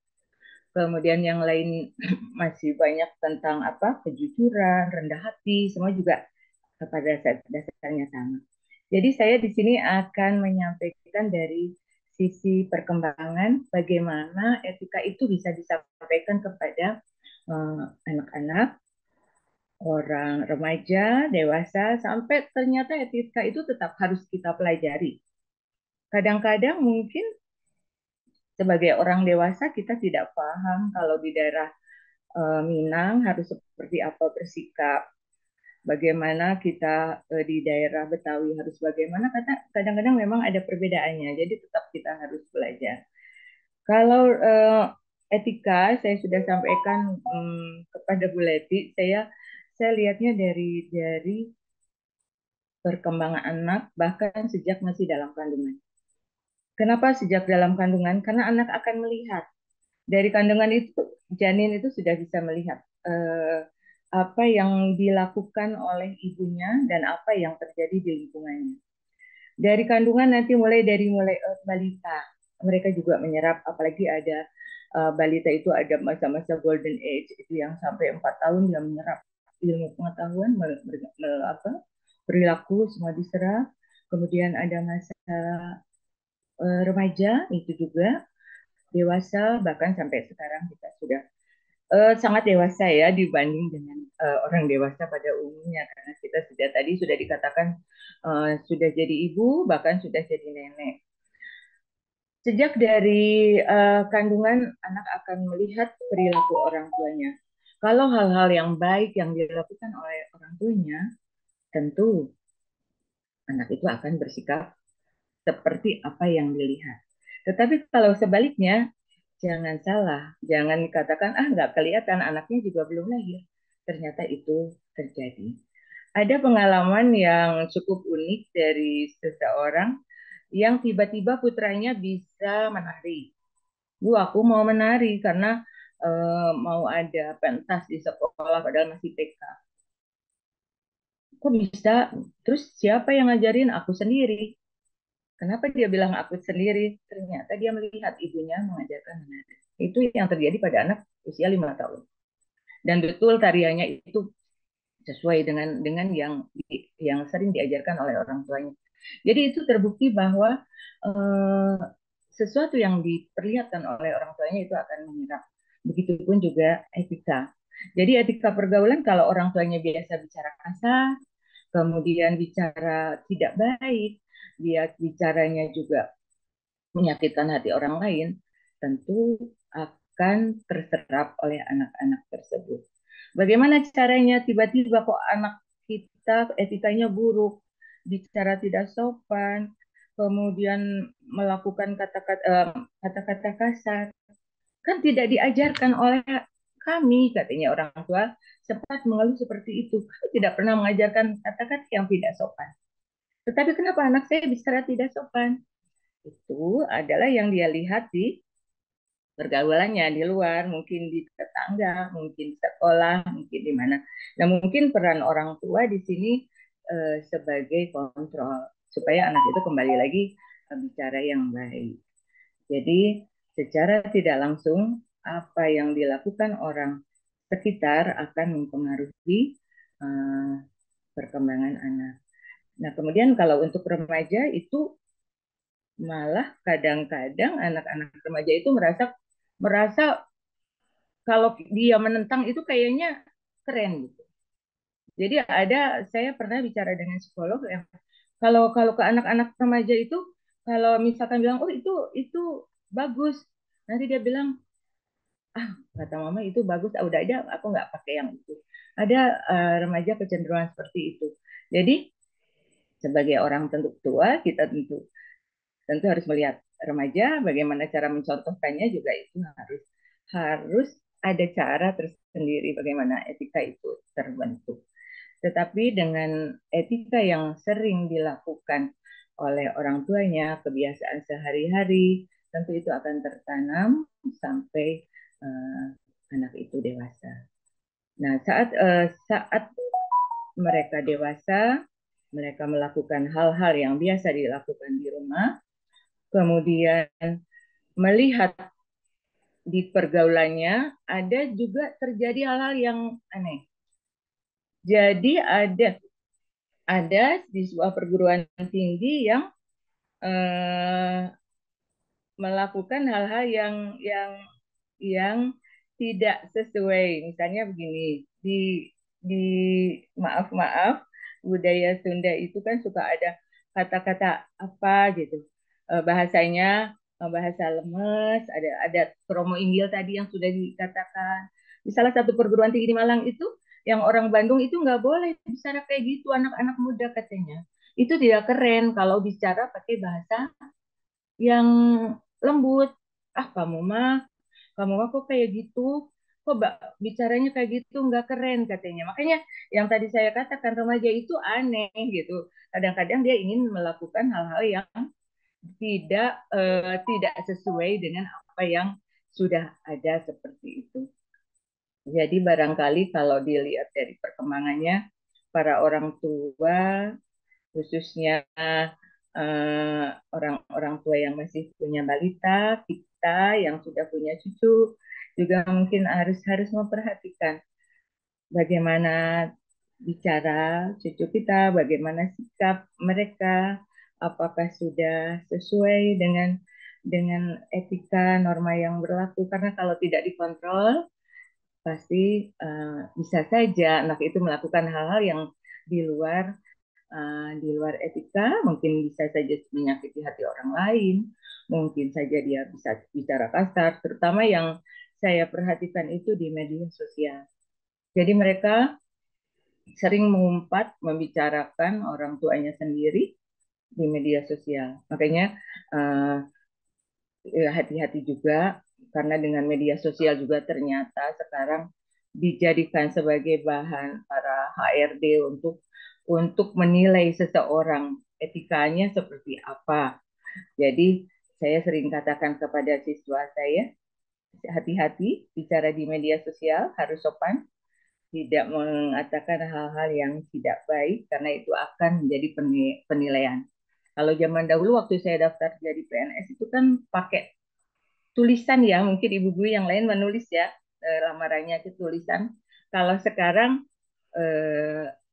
Kemudian yang lain masih banyak tentang apa kejujuran, rendah hati, semua juga pada dasarnya sama. Jadi saya di sini akan menyampaikan dari sisi perkembangan bagaimana etika itu bisa disampaikan kepada anak-anak, orang remaja, dewasa, sampai ternyata etika itu tetap harus kita pelajari. Kadang-kadang mungkin sebagai orang dewasa kita tidak paham kalau di daerah Minang harus seperti apa bersikap, bagaimana kita di daerah Betawi harus bagaimana, kadang-kadang memang ada perbedaannya, jadi tetap kita harus belajar. Kalau etika saya sudah sampaikan kepada Bu Leti, saya lihatnya dari perkembangan anak bahkan sejak masih dalam kandungan. Kenapa sejak dalam kandungan? Karena anak akan melihat dari kandungan itu, janin itu sudah bisa melihat apa yang dilakukan oleh ibunya dan apa yang terjadi di lingkungannya. Dari kandungan nanti mulai balita, mereka juga menyerap, apalagi ada balita itu ada masa-masa golden age itu yang sampai 4 tahun dia menyerap ilmu pengetahuan, perilaku semua diserap. Kemudian ada masa remaja itu juga, dewasa, bahkan sampai sekarang kita sudah sangat dewasa ya dibanding dengan orang dewasa pada umumnya, karena kita sudah dikatakan sudah jadi ibu, bahkan sudah jadi nenek. Sejak dari kandungan anak akan melihat perilaku orang tuanya. Kalau hal-hal yang baik yang dilakukan oleh orang tuanya, tentu anak itu akan bersikap seperti apa yang dilihat. Tetapi kalau sebaliknya, jangan salah, jangan dikatakan nggak kelihatan, anaknya juga belum lahir. Ternyata itu terjadi. Ada pengalaman yang cukup unik dari seseorang yang tiba-tiba putranya bisa menari. Bu, aku mau menari karena mau ada pentas di sekolah padahal masih TK. Kok bisa? Terus siapa yang ngajarin? Aku sendiri. Kenapa dia bilang aku sendiri? Ternyata dia melihat ibunya mengajarkan menari. Itu yang terjadi pada anak usia 5 tahun. Dan betul tariannya itu sesuai dengan yang sering diajarkan oleh orang tuanya. Jadi itu terbukti bahwa sesuatu yang diperlihatkan oleh orang tuanya itu akan menyerap. Begitupun juga etika. Jadi etika pergaulan, kalau orang tuanya biasa bicara kasar, kemudian bicara tidak baik, dia bicaranya juga menyakitkan hati orang lain, tentu akan terserap oleh anak-anak tersebut. Bagaimana caranya tiba-tiba kok anak kita etikanya buruk, bicara tidak sopan, kemudian melakukan kata-kata kasar, kan tidak diajarkan oleh kami, katanya orang tua sempat mengeluh seperti itu. Kami tidak pernah mengajarkan kata-kata yang tidak sopan. Tetapi kenapa anak saya bicara tidak sopan? Itu adalah yang dia lihat di pergaulannya di luar, mungkin di tetangga, mungkin di sekolah, mungkin di mana. Nah, mungkin peran orang tua di sini sebagai kontrol supaya anak itu kembali lagi bicara yang baik. Jadi secara tidak langsung apa yang dilakukan orang sekitar akan mempengaruhi perkembangan anak. Nah, kemudian kalau untuk remaja itu malah kadang-kadang anak-anak remaja itu merasa kalau dia menentang itu kayaknya keren gitu. Jadi saya pernah bicara dengan psikolog yang kalau kalau ke anak-anak remaja itu kalau misalkan bilang itu bagus, nanti dia bilang kata mama itu bagus, udah aja aku nggak pakai yang itu. Ada remaja kecenderungan seperti itu. Jadi sebagai orang tua kita tentu harus melihat remaja, bagaimana cara mencontohkannya juga itu harus ada cara tersendiri bagaimana etika itu terbentuk. Tetapi dengan etika yang sering dilakukan oleh orang tuanya, kebiasaan sehari-hari, tentu itu akan tertanam sampai anak itu dewasa. Nah, saat mereka dewasa, mereka melakukan hal-hal yang biasa dilakukan di rumah, kemudian melihat di pergaulannya ada juga terjadi hal-hal yang aneh. Jadi ada di sebuah perguruan tinggi yang melakukan hal-hal yang tidak sesuai. Misalnya begini, di maaf budaya Sunda itu kan suka ada kata-kata apa gitu. Bahasanya bahasa lemes, ada kromo inggil tadi yang sudah dikatakan. Di salah satu perguruan tinggi di Malang itu yang orang Bandung itu nggak boleh bicara kayak gitu anak-anak muda katanya. Itu tidak keren kalau bicara pakai bahasa yang lembut. Ah kamu mah kok kayak gitu, kok bicaranya kayak gitu nggak keren katanya. Makanya yang tadi saya katakan remaja itu aneh gitu. Kadang-kadang dia ingin melakukan hal-hal yang tidak sesuai dengan apa yang sudah ada seperti itu. Jadi barangkali kalau dilihat dari perkembangannya, para orang tua khususnya orang-orang tua yang masih punya balita, kita yang sudah punya cucu juga mungkin harus harus memperhatikan bagaimana bicara cucu kita, bagaimana sikap mereka, apakah sudah sesuai dengan etika norma yang berlaku. Karena kalau tidak dikontrol, pasti bisa saja anak itu melakukan hal-hal yang di luar di luar etika, mungkin bisa saja menyakiti hati orang lain, mungkin saja dia bisa bicara kasar, terutama yang saya perhatikan itu di media sosial. Jadi mereka sering mengumpat, membicarakan orang tuanya sendiri di media sosial. Makanya hati-hati juga, karena dengan media sosial juga ternyata sekarang dijadikan sebagai bahan para HRD untuk menilai seseorang etikanya seperti apa. Jadi saya sering katakan kepada siswa saya, hati-hati bicara di media sosial, harus sopan, tidak mengatakan hal-hal yang tidak baik karena itu akan menjadi penilaian. Kalau zaman dahulu waktu saya daftar jadi PNS itu kan pakai tulisan ya, mungkin ibu guru yang lain menulis ya lamarannya itu tulisan. Kalau sekarang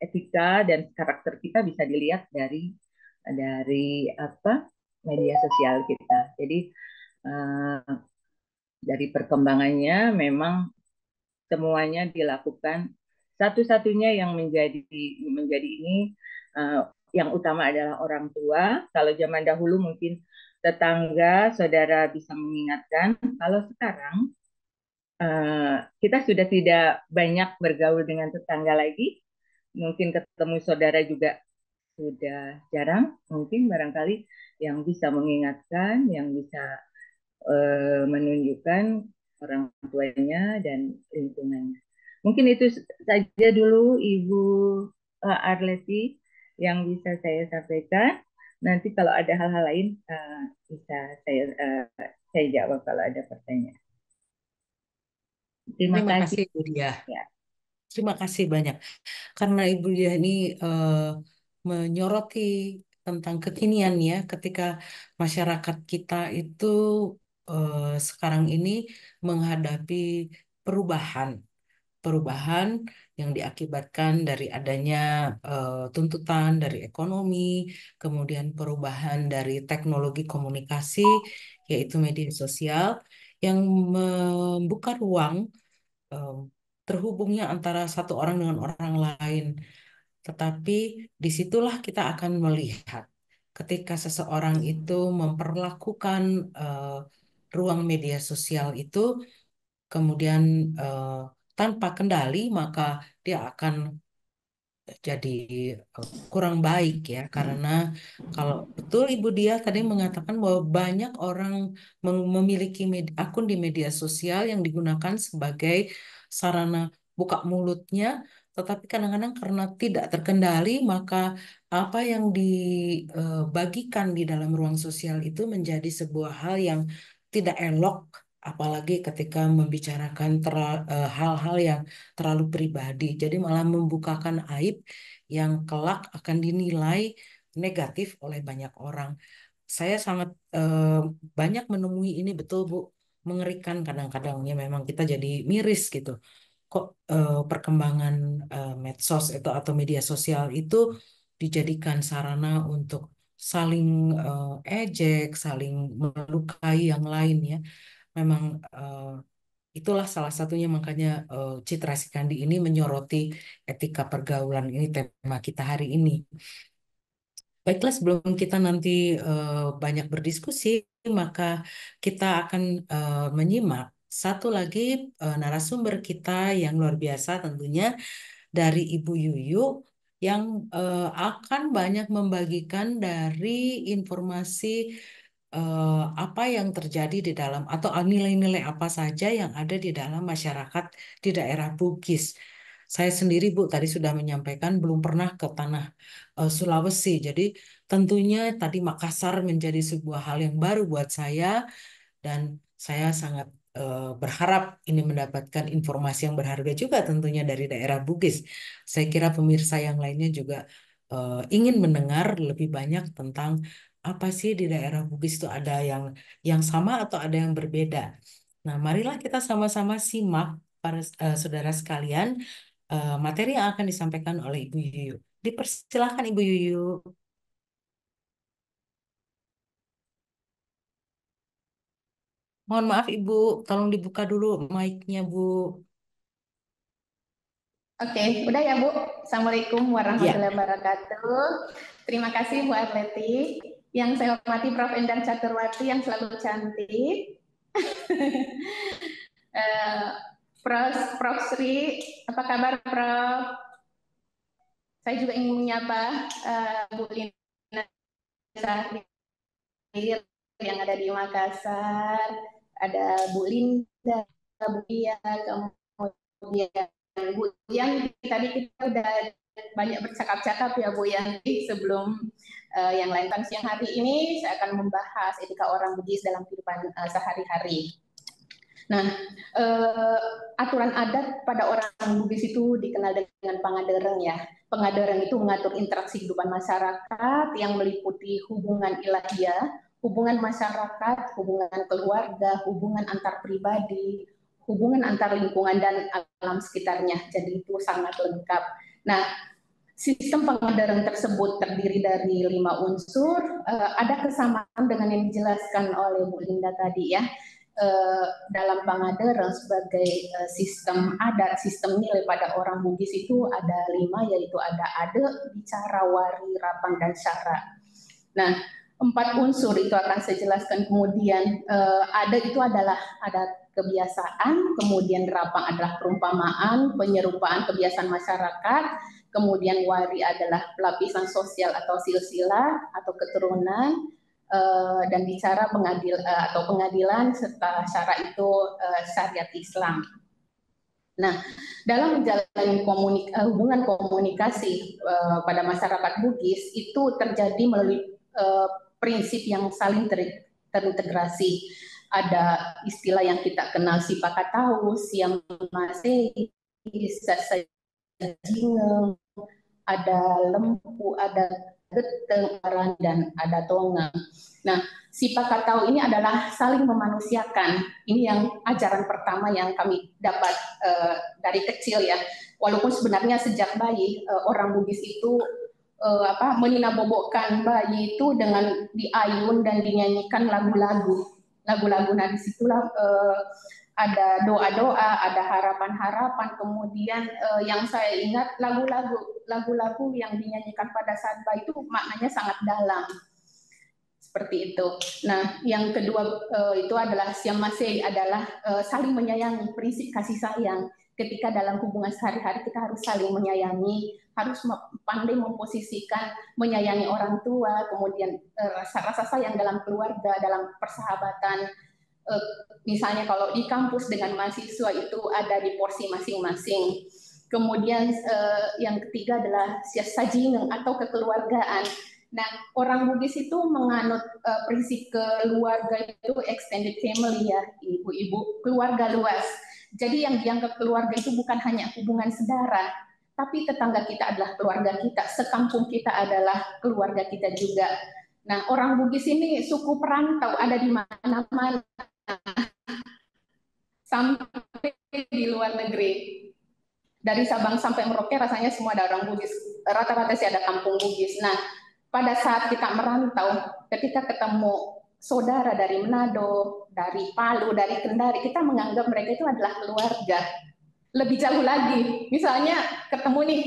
etika dan karakter kita bisa dilihat dari apa media sosial kita. Jadi dari perkembangannya memang semuanya dilakukan. Satu-satunya yang menjadi ini yang utama adalah orang tua. Kalau zaman dahulu mungkin tetangga, saudara bisa mengingatkan. Kalau sekarang kita sudah tidak banyak bergaul dengan tetangga lagi. Mungkin ketemu saudara juga sudah jarang. Mungkin barangkali yang bisa mengingatkan, yang bisa menunjukkan orang tuanya dan lingkungannya. Mungkin itu saja dulu Ibu Arleti yang bisa saya sampaikan. Nanti kalau ada hal-hal lain bisa saya jawab kalau ada pertanyaan. Terima Terima kasih. kasih Ibu Dia. Ya. Terima kasih banyak. Karena Ibu Dia ini menyoroti tentang kekinian ya, ketika masyarakat kita itu sekarang ini menghadapi perubahan. Perubahan yang diakibatkan dari adanya tuntutan dari ekonomi, kemudian perubahan dari teknologi komunikasi, yaitu media sosial, yang membuka ruang eh, terhubungnya antara satu orang dengan orang lain. Tetapi disitulah kita akan melihat ketika seseorang itu memperlakukan eh, ruang media sosial itu kemudian eh, tanpa kendali, maka dia akan jadi kurang baik ya, karena kalau betul Ibu Dia tadi mengatakan bahwa banyak orang memiliki akun di media sosial yang digunakan sebagai sarana buka mulutnya, tetapi kadang-kadang karena tidak terkendali, maka apa yang dibagikan di dalam ruang sosial itu menjadi sebuah hal yang tidak elok apalagi ketika membicarakan hal-hal yang terlalu pribadi. Jadi malah membukakan aib yang kelak akan dinilai negatif oleh banyak orang. Saya sangat banyak menemui ini, betul Bu, mengerikan kadang-kadangnya, memang kita jadi miris gitu. Kok perkembangan medsos itu atau media sosial itu dijadikan sarana untuk saling ejek, saling melukai yang lain ya. Memang itulah salah satunya, makanya Citra Sikandi ini menyoroti etika pergaulan, ini tema kita hari ini. Baiklah, sebelum kita nanti banyak berdiskusi, maka kita akan menyimak satu lagi narasumber kita yang luar biasa tentunya, dari Ibu Yuyu, yang akan banyak membagikan dari informasi apa yang terjadi di dalam, atau nilai-nilai apa saja yang ada di dalam masyarakat di daerah Bugis. Saya sendiri, Bu, tadi sudah menyampaikan belum pernah ke tanah Sulawesi. Jadi tentunya tadi Makassar menjadi sebuah hal yang baru buat saya, dan saya sangat berharap ini mendapatkan informasi yang berharga juga tentunya dari daerah Bugis. Saya kira pemirsa yang lainnya juga ingin mendengar lebih banyak tentang apa sih di daerah Bugis itu, ada yang sama atau ada yang berbeda. Nah, marilah kita sama-sama simak para saudara sekalian materi yang akan disampaikan oleh Ibu Yuyu. Dipersilakan Ibu Yuyu. Mohon maaf Ibu, tolong dibuka dulu mic-nya Bu. Oke, udah ya Bu. Assalamualaikum Ya, warahmatullahi wabarakatuh. Terima kasih Bu Atleti. Yang saya hormati Prof. Endang Caturwati yang selalu cantik. Prof. Sri, apa kabar Prof? Saya juga ingin menyapa Bu Lina yang ada di Makassar, ada Bu Linda, Bu Ia, kemudian Bu Yang. Tadi kita udah banyak bercakap-cakap ya Bu Yanti sebelum yang lain. Siang hari ini saya akan membahas etika orang Bugis dalam kehidupan sehari-hari. Nah, aturan adat pada orang Bugis itu dikenal dengan pangadereng ya. Pangadereng itu mengatur interaksi kehidupan masyarakat yang meliputi hubungan ilahiyah, hubungan masyarakat, hubungan keluarga, hubungan antar pribadi, hubungan antar lingkungan dan alam sekitarnya. Jadi itu sangat lengkap. Nah, sistem pangadereng tersebut terdiri dari 5 unsur. Ada kesamaan dengan yang dijelaskan oleh Bu Linda tadi ya. Dalam pangadereng sebagai sistem adat, sistem nilai pada orang Bugis itu ada 5, yaitu ada ade, bicara, wari, rapang, dan syara. Nah, 4 unsur itu akan saya jelaskan kemudian. Ade itu adalah adat kebiasaan, kemudian rapang adalah perumpamaan, penyerupaan kebiasaan masyarakat, kemudian wari adalah pelapisan sosial atau silsilah atau keturunan, dan bicara atau pengadilan, serta syara itu syariat Islam. Nah, dalam menjalani hubungan komunikasi pada masyarakat Bugis itu terjadi melalui prinsip yang saling terintegrasi. Ada istilah yang kita kenal sipakatau, siam masei, sasajingeng, ada lempu, ada geteng, dan ada tonga. Nah, sipakatau ini adalah saling memanusiakan. Ini yang ajaran pertama yang kami dapat dari kecil ya. Walaupun sebenarnya sejak bayi orang Bugis itu meninabobokkan bayi itu dengan diayun dan dinyanyikan lagu-lagu. Nah disitulah ada doa-doa, ada harapan-harapan, kemudian yang saya ingat lagu-lagu yang dinyanyikan pada saat bayi itu maknanya sangat dalam. Seperti itu. Nah, yang kedua itu adalah siamasei, adalah saling menyayangi, prinsip kasih sayang. Ketika dalam hubungan sehari-hari kita harus saling menyayangi, harus pandai memposisikan menyayangi orang tua, kemudian rasa sayang dalam keluarga, dalam persahabatan. Misalnya kalau di kampus dengan mahasiswa itu ada di porsi masing-masing. Kemudian yang ketiga adalah sajing atau kekeluargaan. Nah, orang Bugis itu menganut prinsip keluarga itu extended family ya, ibu-ibu, keluarga luas. Jadi yang dianggap keluarga itu bukan hanya hubungan saudara, tapi tetangga kita adalah keluarga kita, sekampung kita adalah keluarga kita juga. Nah, orang Bugis ini suku perantau, ada di mana-mana, sampai di luar negeri. Dari Sabang sampai Merauke rasanya semua ada orang Bugis. Rata-rata sih ada kampung Bugis. Nah, pada saat kita merantau, ketika ketemu saudara dari Manado, dari Palu, dari Kendari, kita menganggap mereka itu adalah keluarga. Lebih jauh lagi, misalnya ketemu nih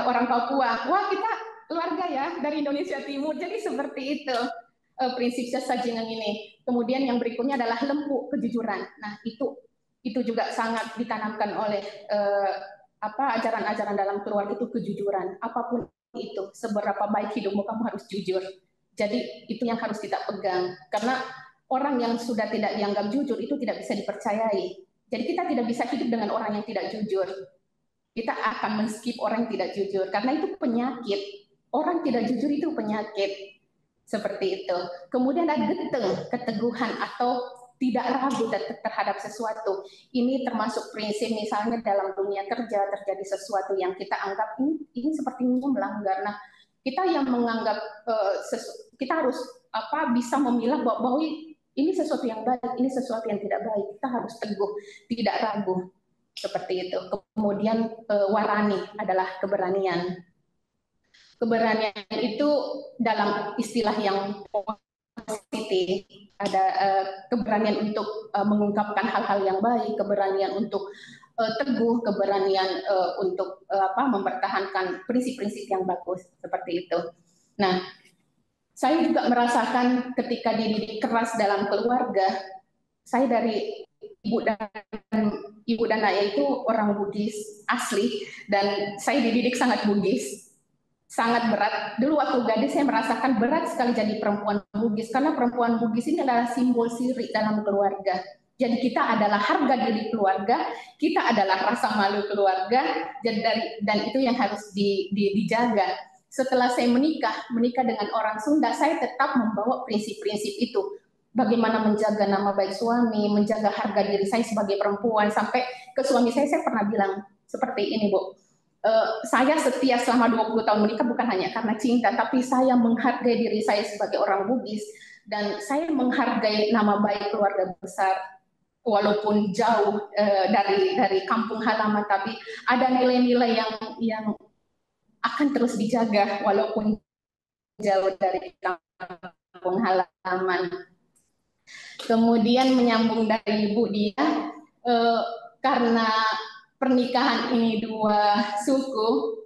orang Papua, wah kita keluarga ya dari Indonesia Timur. Jadi seperti itu prinsip Sajingan ini. Kemudian yang berikutnya adalah lempu, kejujuran. Nah, itu juga sangat ditanamkan oleh ajaran-ajaran dalam keluarga itu, kejujuran. Apapun itu, seberapa baik hidupmu, kamu harus jujur. Jadi itu yang harus kita pegang. Karena orang yang sudah tidak dianggap jujur itu tidak bisa dipercayai. Jadi kita tidak bisa hidup dengan orang yang tidak jujur. Kita akan men-skip orang yang tidak jujur. Karena itu penyakit. Orang tidak jujur itu penyakit. Seperti itu. Kemudian ada geteng, keteguhan atau tidak ragu terhadap sesuatu. Ini termasuk prinsip misalnya dalam dunia kerja terjadi sesuatu yang kita anggap ini sepertinya melanggar. Nah, kita yang menganggap kita harus bisa memilah bahwa ini sesuatu yang baik, ini sesuatu yang tidak baik. Kita harus teguh, tidak ragu. Seperti itu. Kemudian warani adalah keberanian. Keberanian itu dalam istilah yang positif, ada keberanian untuk mengungkapkan hal-hal yang baik, keberanian untuk teguh, keberanian untuk mempertahankan prinsip-prinsip yang bagus, seperti itu. Nah, saya juga merasakan ketika dididik keras dalam keluarga, saya dari ibu dan ayah itu orang Bugis asli, dan saya dididik sangat Bugis. Sangat berat. Dulu waktu gadis saya merasakan berat sekali jadi perempuan Bugis, karena perempuan Bugis ini adalah simbol siri dalam keluarga. Jadi kita adalah harga diri keluarga, kita adalah rasa malu keluarga, dan itu yang harus dijaga. Setelah saya menikah dengan orang Sunda, saya tetap membawa prinsip-prinsip itu. Bagaimana menjaga nama baik suami, menjaga harga diri saya sebagai perempuan, sampai ke suami saya pernah bilang seperti ini, Bu. Saya setia selama 20 tahun menikah bukan hanya karena cinta, tapi saya menghargai diri saya sebagai orang Bugis, dan saya menghargai nama baik keluarga besar, walaupun jauh dari kampung halaman, tapi ada nilai-nilai yang akan terus dijaga walaupun jauh dari kampung halaman. Kemudian menyambung dari Ibu Dia, karena pernikahan ini dua suku,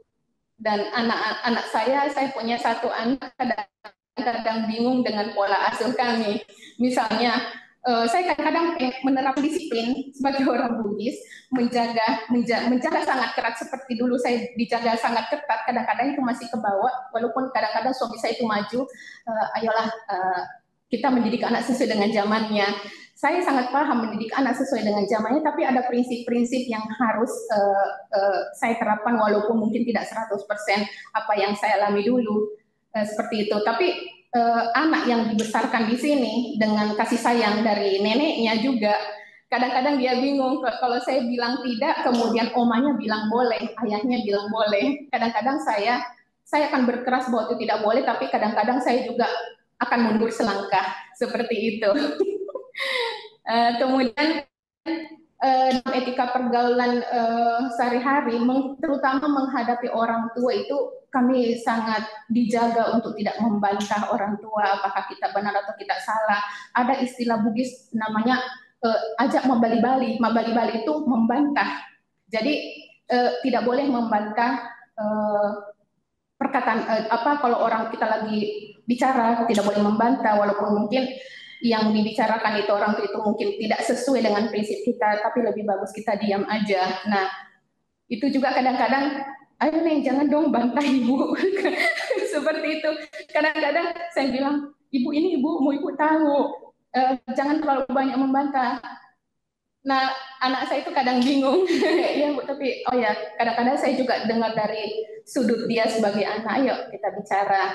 dan anak saya punya satu anak, kadang-kadang bingung dengan pola asuh kami. Misalnya, saya kadang-kadang menerapkan disiplin sebagai orang Bugis, menjaga sangat ketat seperti dulu saya dijaga sangat ketat. Kadang-kadang itu masih kebawa, walaupun kadang-kadang suami saya itu maju, ayolah kita mendidik anak sesuai dengan zamannya. Saya sangat paham mendidik anak sesuai dengan zamannya, tapi ada prinsip-prinsip yang harus saya terapkan walaupun mungkin tidak 100% apa yang saya alami dulu, seperti itu. Tapi anak yang dibesarkan di sini dengan kasih sayang dari neneknya juga, kadang-kadang dia bingung kalau saya bilang tidak, kemudian omanya bilang boleh, ayahnya bilang boleh. Kadang-kadang saya akan berkeras bahwa itu tidak boleh, tapi kadang-kadang saya juga akan mundur selangkah, seperti itu. Kemudian etika pergaulan sehari-hari, terutama menghadapi orang tua, itu kami sangat dijaga untuk tidak membantah orang tua apakah kita benar atau kita salah. Ada istilah Bugis namanya ajak membali-bali. Membali-bali itu membantah. Jadi tidak boleh membantah perkataan kalau orang kita lagi bicara, tidak boleh membantah walaupun mungkin yang dibicarakan itu orang itu mungkin tidak sesuai dengan prinsip kita, tapi lebih bagus kita diam aja. Nah, itu juga kadang-kadang, ayo Neng, jangan dong bantah ibu. Seperti itu. Kadang-kadang saya bilang, ibu ini ibu, mau ibu tahu, jangan terlalu banyak membantah. Nah, anak saya itu kadang bingung. Ya, Bu, tapi oh ya, kadang-kadang saya juga dengar dari sudut dia sebagai anak, ayo kita bicara.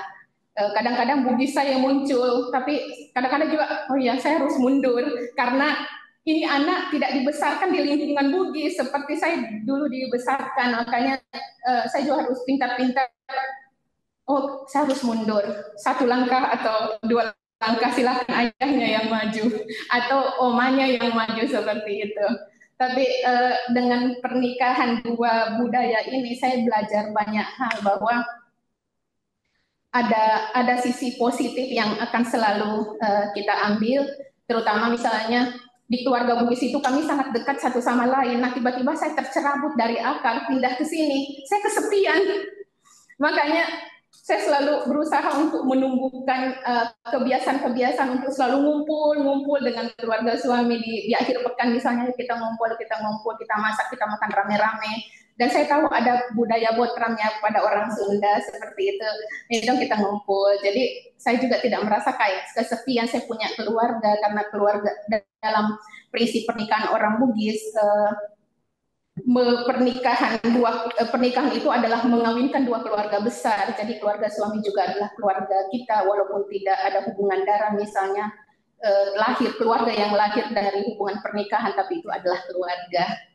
Kadang-kadang Bugis saya muncul, tapi kadang-kadang juga, oh ya saya harus mundur karena ini anak tidak dibesarkan di lingkungan Bugis seperti saya dulu dibesarkan, makanya saya juga harus pintar-pintar. Oh, saya harus mundur satu langkah atau dua langkah, silakan ayahnya yang maju atau omanya yang maju seperti itu. Tapi dengan pernikahan dua budaya ini saya belajar banyak hal bahwa ada sisi positif yang akan selalu kita ambil, terutama misalnya di keluarga Bugis itu kami sangat dekat satu sama lain. Nah, tiba-tiba saya tercerabut dari akar, pindah ke sini, saya kesepian. Makanya saya selalu berusaha untuk menumbuhkan kebiasaan-kebiasaan untuk selalu ngumpul dengan keluarga suami di akhir pekan misalnya kita ngumpul, kita masak, kita makan rame-rame. Dan saya tahu ada budaya botramnya pada orang Sunda seperti itu. Ini dong kita ngumpul. Jadi saya juga tidak merasa kayak kesepian, saya punya keluarga karena keluarga dalam prinsip pernikahan orang Bugis. Pernikahan itu adalah mengawinkan dua keluarga besar. Jadi keluarga suami juga adalah keluarga kita, walaupun tidak ada hubungan darah misalnya keluarga yang lahir dari hubungan pernikahan, tapi itu adalah keluarga.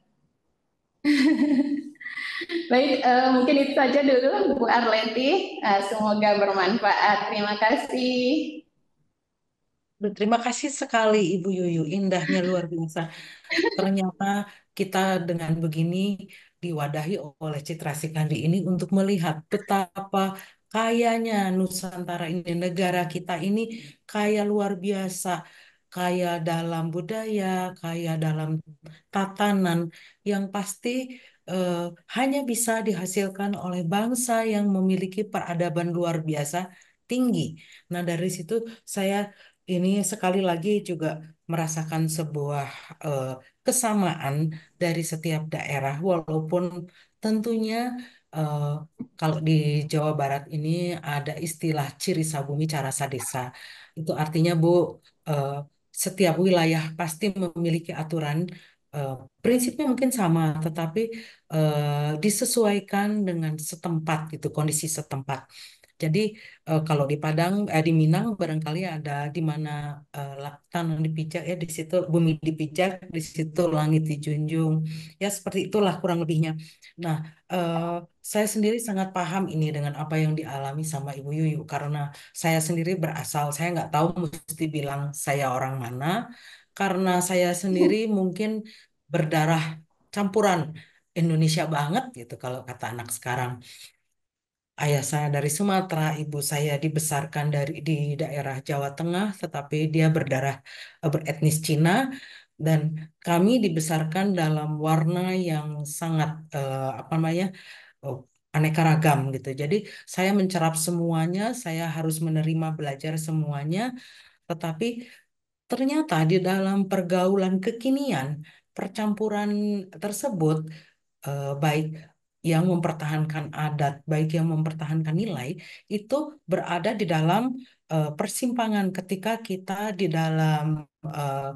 Baik, mungkin itu saja dulu Bu Arleti. Semoga bermanfaat. Terima kasih. Terima kasih sekali Ibu Yuyu, indahnya luar biasa. Ternyata kita dengan begini diwadahi oleh Citra Sikandi ini untuk melihat betapa kayanya Nusantara ini, negara kita ini kaya luar biasa, kaya dalam budaya, kaya dalam tatanan yang pasti eh, hanya bisa dihasilkan oleh bangsa yang memiliki peradaban luar biasa tinggi. Nah, dari situ saya ini sekali lagi juga merasakan sebuah eh, kesamaan dari setiap daerah, walaupun tentunya eh, kalau di Jawa Barat ini ada istilah ciri sabumi carasa desa. Itu artinya Bu, eh, setiap wilayah pasti memiliki aturan. eh, Prinsipnya mungkin sama, tetapi disesuaikan dengan setempat gitu, kondisi setempat. Jadi kalau di Padang, di Minang barangkali ada di mana tanah dipijak ya di situ bumi dipijak, di situ langit dijunjung. Ya seperti itulah kurang lebihnya. Nah, eh, saya sendiri sangat paham ini dengan apa yang dialami sama Ibu Yuyu karena saya sendiri berasal, saya nggak tahu mesti bilang saya orang mana karena saya sendiri mungkin berdarah campuran Indonesia banget gitu kalau kata anak sekarang. Ayah saya dari Sumatera, ibu saya dibesarkan di daerah Jawa Tengah, tetapi dia beretnis Cina, dan kami dibesarkan dalam warna yang sangat apa namanya oh, aneka ragam gitu. Jadi saya mencerap semuanya, saya harus menerima belajar semuanya, tetapi ternyata di dalam pergaulan kekinian, percampuran tersebut baik yang mempertahankan adat, baik yang mempertahankan nilai, itu berada di dalam persimpangan ketika kita di dalam eh,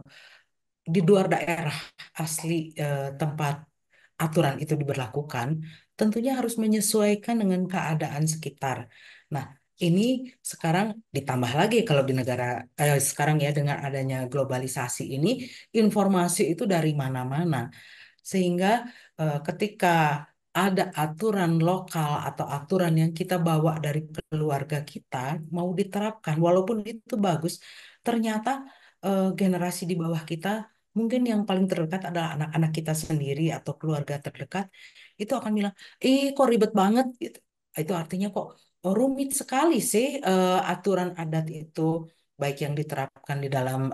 di luar daerah asli tempat aturan itu diberlakukan, tentunya harus menyesuaikan dengan keadaan sekitar. Nah, ini sekarang ditambah lagi kalau di negara sekarang ya dengan adanya globalisasi ini, informasi itu dari mana-mana. Sehingga ketika ada aturan lokal atau aturan yang kita bawa dari keluarga kita mau diterapkan, walaupun itu bagus, ternyata generasi di bawah kita, mungkin yang paling terdekat adalah anak-anak kita sendiri atau keluarga terdekat, itu akan bilang, kok ribet banget gitu. Itu artinya kok rumit sekali sih aturan adat itu, baik yang diterapkan di dalam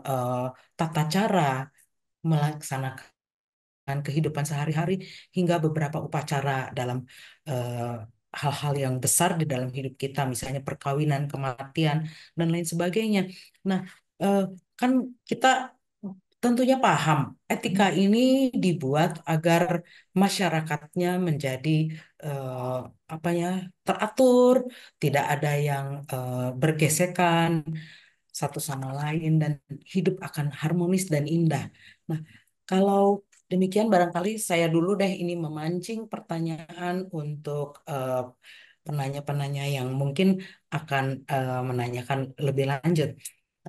tata cara melaksanakan kehidupan sehari-hari hingga beberapa upacara dalam eh, hal-hal yang besar di dalam hidup kita, misalnya perkawinan, kematian, dan lain sebagainya. Nah, eh, kan kita tentunya paham etika ini dibuat agar masyarakatnya menjadi eh, apa ya teratur, tidak ada yang bergesekan satu sama lain dan hidup akan harmonis dan indah. Nah, kalau demikian barangkali saya dulu deh ini memancing pertanyaan untuk penanya-penanya yang mungkin akan menanyakan lebih lanjut.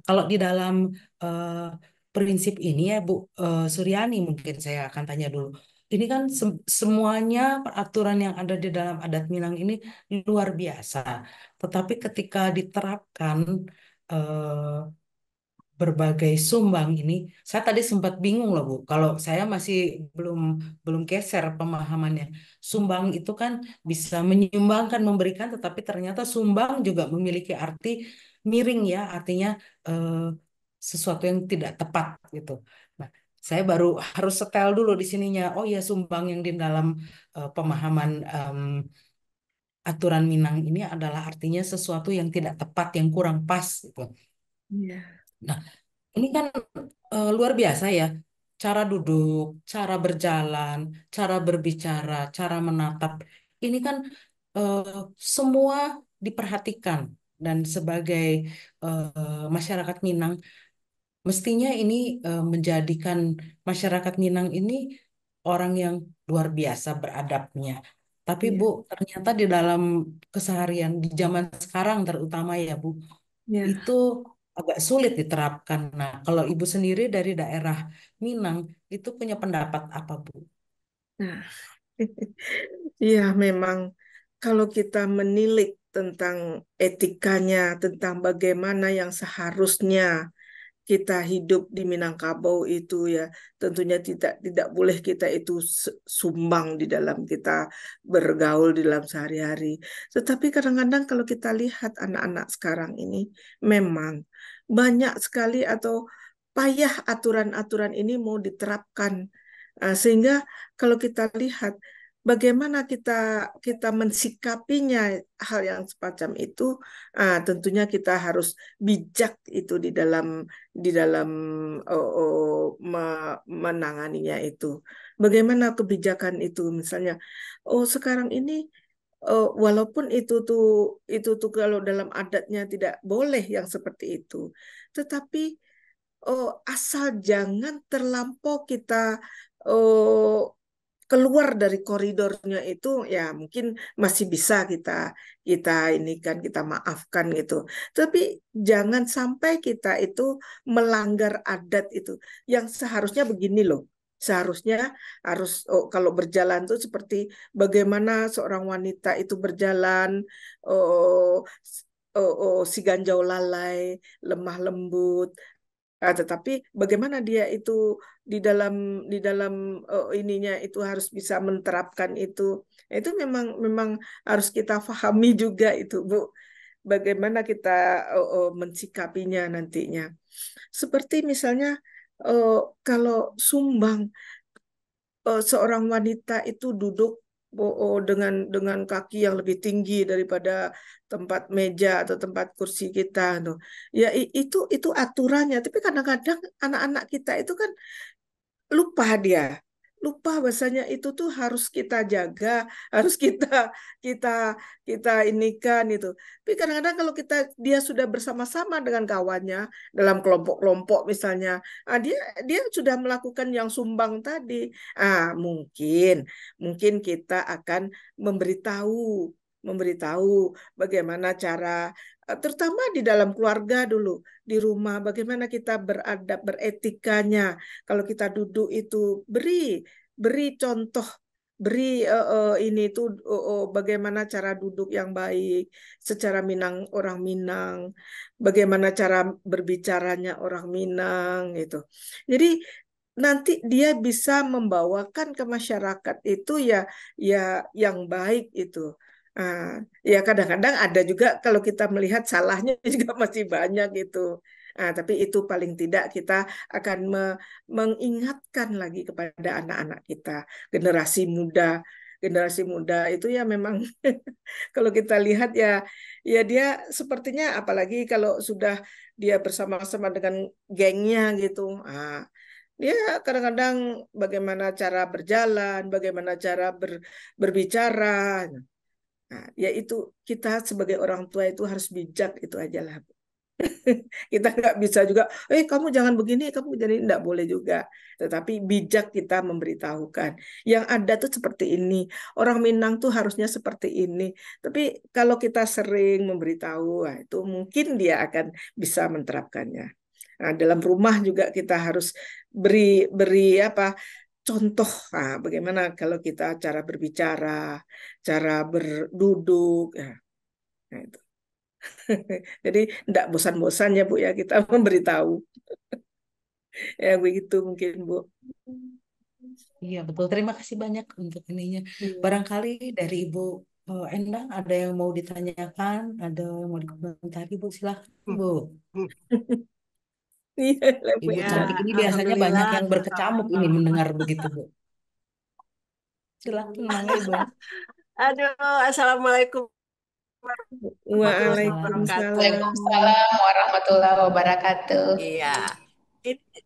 Kalau di dalam eh, prinsip ini ya Bu Suryani, mungkin saya akan tanya dulu. Ini kan semuanya peraturan yang ada di dalam adat Minang ini luar biasa. Tetapi ketika diterapkan eh, berbagai sumbang ini, saya tadi sempat bingung loh Bu. Kalau saya masih belum belum geser pemahamannya. Sumbang itu kan bisa menyumbangkan, memberikan, tetapi ternyata sumbang juga memiliki arti miring ya, artinya eh, sesuatu yang tidak tepat gitu. Nah, saya baru harus setel dulu di sininya. Oh ya, sumbang yang di dalam pemahaman aturan Minang ini adalah artinya sesuatu yang tidak tepat, yang kurang pas gitu. Iya. Nah, ini kan luar biasa ya. Cara duduk, cara berjalan, cara berbicara, cara menatap. Ini kan eh, semua diperhatikan. Dan sebagai masyarakat Minang, mestinya ini menjadikan masyarakat Minang ini orang yang luar biasa beradabnya. Tapi Iya. Bu, ternyata di dalam keseharian, di zaman sekarang terutama ya Bu, Iya. itu agak sulit diterapkan. Nah, kalau Ibu sendiri dari daerah Minang, itu punya pendapat apa, Bu? Nah, iya memang kalau kita menilik tentang etikanya, tentang bagaimana yang seharusnya kita hidup di Minangkabau itu ya, tentunya tidak boleh kita itu sumbang di dalam kita bergaul di dalam sehari-hari. Tetapi kadang-kadang kalau kita lihat anak-anak sekarang ini memang banyak sekali atau payah aturan-aturan ini mau diterapkan. Sehingga kalau kita lihat bagaimana kita kita mensikapinya hal yang semacam itu, tentunya kita harus bijak itu di dalam menanganinya itu. Bagaimana kebijakan itu misalnya, oh sekarang ini walaupun itu tuh kalau dalam adatnya tidak boleh yang seperti itu, tetapi asal jangan terlampau kita oh, keluar dari koridornya itu ya mungkin masih bisa kita kita ini kan kita maafkan gitu. Tapi jangan sampai kita itu melanggar adat itu. Yang seharusnya begini loh. Seharusnya harus kalau berjalan tuh seperti bagaimana seorang wanita itu berjalan oh, si ganjau lalai, lemah lembut. Tetapi bagaimana dia itu di dalam ininya itu harus bisa menerapkan itu. Itu memang harus kita pahami juga itu, Bu. Bagaimana kita mensikapinya nantinya. Seperti misalnya eh, kalau sumbang seorang wanita itu duduk dengan kaki yang lebih tinggi daripada tempat meja atau tempat kursi kita tuh. Ya itu aturannya, tapi kadang-kadang anak-anak kita itu kan lupa bahasanya itu tuh harus kita jaga, harus kita kita inikan itu. Tapi kadang-kadang kalau dia sudah bersama-sama dengan kawannya dalam kelompok-kelompok misalnya, dia dia sudah melakukan yang sumbang tadi. Mungkin kita akan memberitahu memberitahu bagaimana cara terutama di dalam keluarga dulu, di rumah bagaimana kita beradab beretikanya. Kalau kita duduk itu beri contoh, beri ini tuh bagaimana cara duduk yang baik secara orang Minang, bagaimana cara berbicaranya orang Minang gitu. Jadi nanti dia bisa membawakan ke masyarakat itu ya yang baik itu. Ya kadang-kadang ada juga kalau kita melihat salahnya juga masih banyak gitu. Tapi itu paling tidak kita akan mengingatkan lagi kepada anak-anak kita, generasi muda. Generasi muda itu ya memang kalau kita lihat ya dia sepertinya apalagi kalau sudah dia bersama-sama dengan gengnya gitu. Dia kadang-kadang bagaimana cara berjalan, bagaimana cara berbicara. Ya itu kita sebagai orang tua itu harus bijak itu aja lah. Kita nggak bisa juga, kamu jangan begini, kamu jadi nggak boleh juga. Tetapi bijak kita memberitahukan. Yang ada tuh seperti ini. Orang Minang tuh harusnya seperti ini. Tapi kalau kita sering memberitahu, nah, itu mungkin dia akan bisa menerapkannya. Nah, dalam rumah juga kita harus beri beri apa contoh. Nah, bagaimana kalau kita cara berbicara, cara berduduk. Nah, itu. Jadi tidak bosan-bosan ya Bu ya kita memberitahu. Ya begitu mungkin Bu. Iya betul. Terima kasih banyak untuk ininya. Iya. Barangkali dari Ibu Endang ada yang mau ditanyakan, ada yang mau dikomentari Bu, silahkan Bu. Iya lah, Bu Ibu Ya, Endang. cantik ini biasanya banyak alhamdulillah. yang berkecamuk ini mendengar begitu Bu. Silahkan Mangga Ibu. Aduh, assalamualaikum warahmatullahi wabarakatuh. Waalaikumsalam. Waalaikumsalam warahmatullahi wabarakatuh. Iya, ini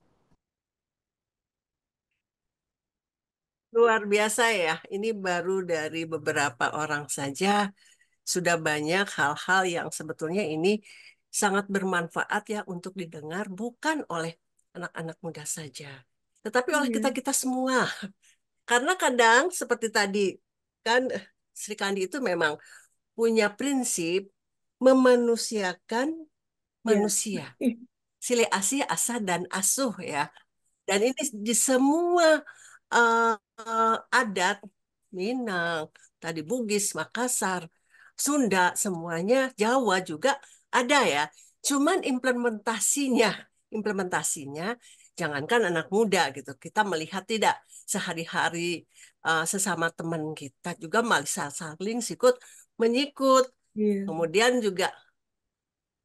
luar biasa ya. Ini baru dari beberapa orang saja sudah banyak hal-hal yang sebetulnya ini sangat bermanfaat ya untuk didengar bukan oleh anak-anak muda saja, tetapi oleh Iya. kita-kita semua. Karena kadang seperti tadi kan Sri Kandi itu memang punya prinsip memanusiakan Iya. manusia. Sile asih, asah, dan asuh ya. Dan ini di semua adat Minang, tadi Bugis, Makassar, Sunda, semuanya, Jawa juga ada ya. Cuman implementasinya, jangankan anak muda gitu. Kita melihat tidak sehari-hari sesama teman kita juga malah saling sikut menyikut. Iya. Kemudian juga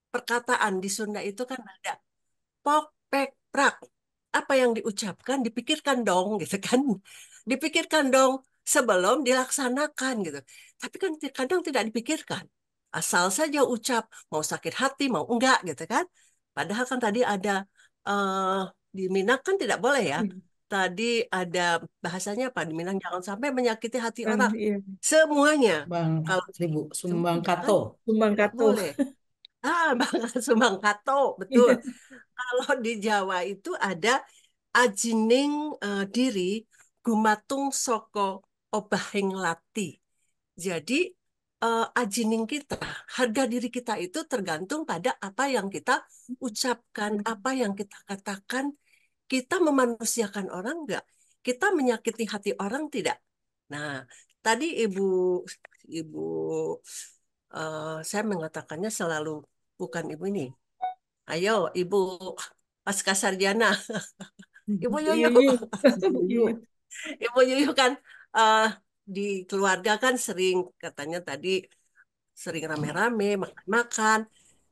perkataan di Sunda itu kan ada pok, pek, prak. Apa yang diucapkan, dipikirkan dong, gitu kan. Dipikirkan dong sebelum dilaksanakan, gitu. Tapi kan kadang tidak dipikirkan. Asal saja ucap, mau sakit hati, mau enggak, gitu kan. Padahal kan tadi ada, eh di Minang kan tidak boleh ya. Iya. Tadi ada bahasanya apa, di Minang jangan sampai menyakiti hati orang. Iya. Semuanya. Bang Kalau Ibu semua Sumbang kan Kato. Sumbang tidak Kato. boleh. Bang Sumbang Kato, betul. Iya. Kalau di Jawa itu ada ajining diri gumatung soko obahing lati. Jadi ajining kita, harga diri kita itu tergantung pada apa yang kita ucapkan, apa yang kita katakan. Kita memanusiakan orang enggak? Kita menyakiti hati orang tidak? Nah, tadi Ibu saya mengatakannya selalu bukan Ibu ini. Ayo, Ibu Pasca Sarjana. Ibu Iya. Yuyu. Iya. Ibu. Iya. Ibu Yuyu kan eh, di keluarga kan sering katanya tadi sering rame-rame makan-makan.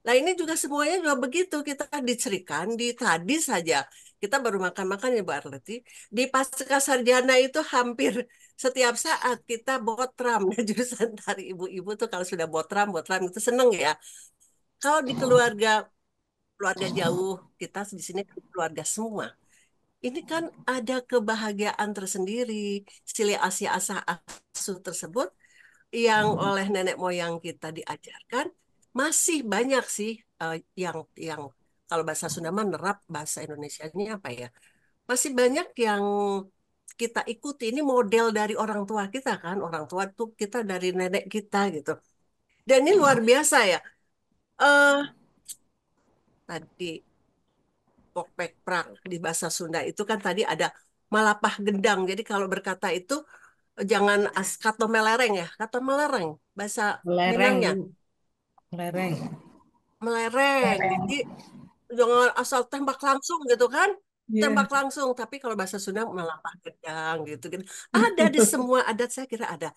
Nah ini juga semuanya juga begitu kita dicerikan di tadi saja kita baru makan-makan ya Bu Arleti. Di pasca sarjana itu hampir setiap saat kita botram. Nah, jurusan dari ibu-ibu tuh kalau sudah botram itu seneng ya. Kalau di keluarga jauh kita di sini kan keluarga semua. Ini kan ada kebahagiaan tersendiri, sile asia asa asuh tersebut yang oleh nenek moyang kita diajarkan masih banyak sih yang kalau bahasa Sunda mah nerap bahasa Indonesianya apa ya? Masih banyak yang kita ikuti ini model dari orang tua kita kan, orang tua tuh kita dari nenek kita gitu. Dan ini luar biasa ya. Eh tadi pokpek prak di bahasa Sunda itu kan tadi ada malapah gendang. Jadi kalau berkata itu jangan kato melereng ya, kato melereng bahasa Melereng Minangnya Bu. Melereng. melereng. Jadi jangan asal tembak langsung gitu kan. Iya. Tembak langsung, tapi kalau bahasa Sunda melapah gedang gitu gitu. Ada di semua adat saya kira ada.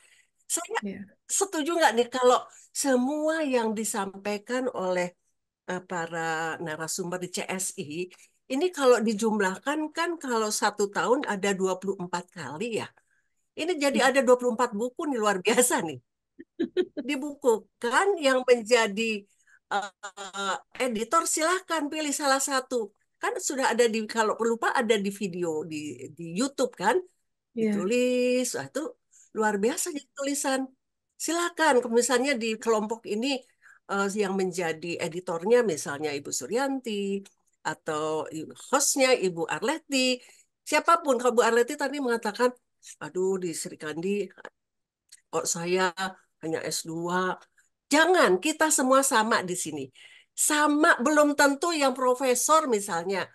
Saya Iya. setuju nggak nih kalau semua yang disampaikan oleh para narasumber di CSI ini kalau dijumlahkan kan kalau satu tahun ada 24 kali ya. Ini jadi ada 24 buku nih luar biasa nih. Dibukukan yang menjadi editor silahkan pilih salah satu. Kan sudah ada di kalau perlu Pak ada di video di YouTube kan Iya. ditulis. Wah, itu luar biasa jadi tulisan. Silakan misalnya di kelompok ini yang menjadi editornya misalnya Ibu Suryanti atau hostnya Ibu Arleti, siapapun. Kalau Bu Arleti tadi mengatakan, aduh di Sri Kandi kok saya hanya S2. Jangan, kita semua sama di sini. Sama belum tentu yang profesor misalnya.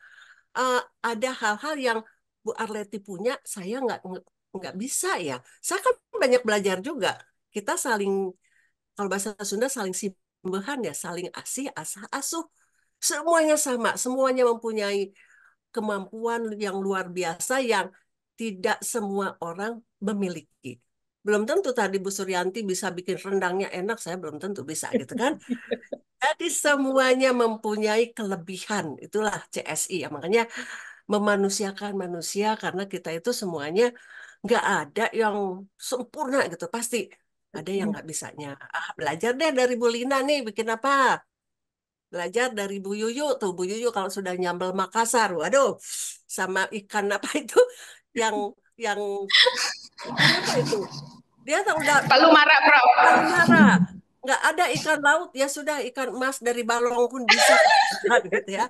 Eh, ada hal-hal yang Bu Arleti punya, saya nggak bisa ya. Saya kan banyak belajar juga. Kita saling, kalau bahasa Sunda saling simbehan ya, saling asih, asah, asuh. Semuanya sama, semuanya mempunyai kemampuan yang luar biasa yang tidak semua orang memiliki. Belum tentu tadi Bu Suryanti bisa bikin rendangnya enak, saya belum tentu bisa gitu kan. Jadi semuanya mempunyai kelebihan, itulah CSI ya. Makanya memanusiakan manusia karena kita itu semuanya nggak ada yang sempurna gitu. Pasti ada yang nggak bisanya. Belajar deh dari Bu Lina nih bikin apa? Belajar dari Bu Yuyu tuh. Bu Yuyu kalau sudah nyambel Makassar, waduh, sama ikan apa itu yang yang ikan apa itu? Dia tahu udah Palu Mara, Prof. Palmara. Nggak ada ikan laut, ya sudah ikan emas dari balong pun bisa gitu ya.